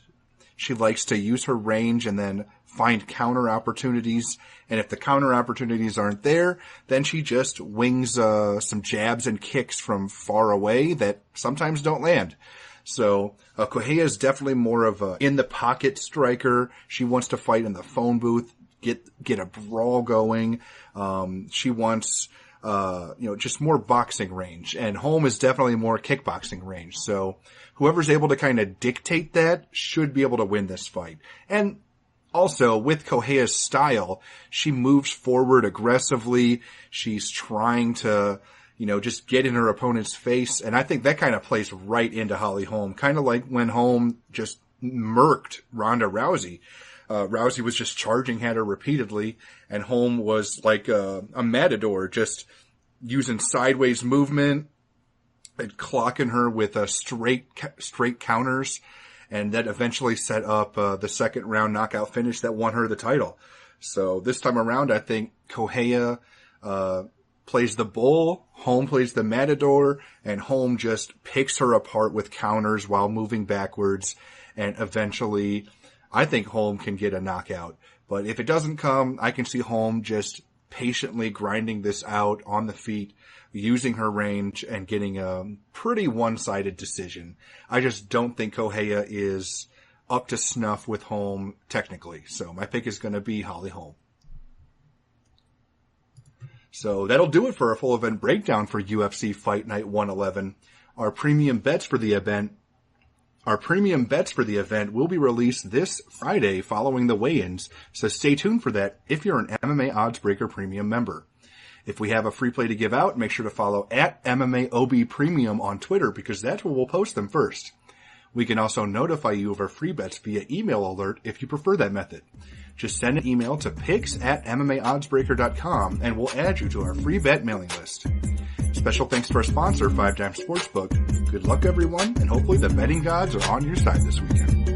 She likes to use her range and then find counter opportunities. And if the counter opportunities aren't there, then she just wings some jabs and kicks from far away that sometimes don't land. So Correia is definitely more of a in the pocket striker. She wants to fight in the phone booth, get a brawl going. She wants just more boxing range, and Holm is definitely more kickboxing range. So whoever's able to kind of dictate that should be able to win this fight. And also, with Correia's style, she moves forward aggressively. She's trying to, just get in her opponent's face. And I think that kind of plays right into Holly Holm. Kind of like when Holm just murked Ronda Rousey. Rousey was just charging at her repeatedly, and Holm was like a matador, just using sideways movement and clocking her with straight counters. And that eventually set up the second round knockout finish that won her the title. So this time around, I think Correia plays the bull, Holm plays the matador, and Holm just picks her apart with counters while moving backwards. And eventually, I think Holm can get a knockout. But if it doesn't come, I can see Holm just patiently grinding this out on the feet, using her range and getting a pretty one-sided decision. I just don't think Correia is up to snuff with Holm technically. So my pick is going to be Holly Holm. So that'll do it for our full event breakdown for UFC Fight Night 111. Our premium bets for the event will be released this Friday following the weigh-ins, so stay tuned for that if you're an MMAOddsBreaker Premium member. If we have a free play to give out, make sure to follow at MMAOB on Twitter, because that's where we'll post them first. We can also notify you of our free bets via email alert if you prefer that method. Just send an email to picks@MMAOddsBreaker.com and we'll add you to our free bet mailing list. Special thanks to our sponsor, 5 Dimes Sportsbook. Good luck, everyone, and hopefully the betting gods are on your side this weekend.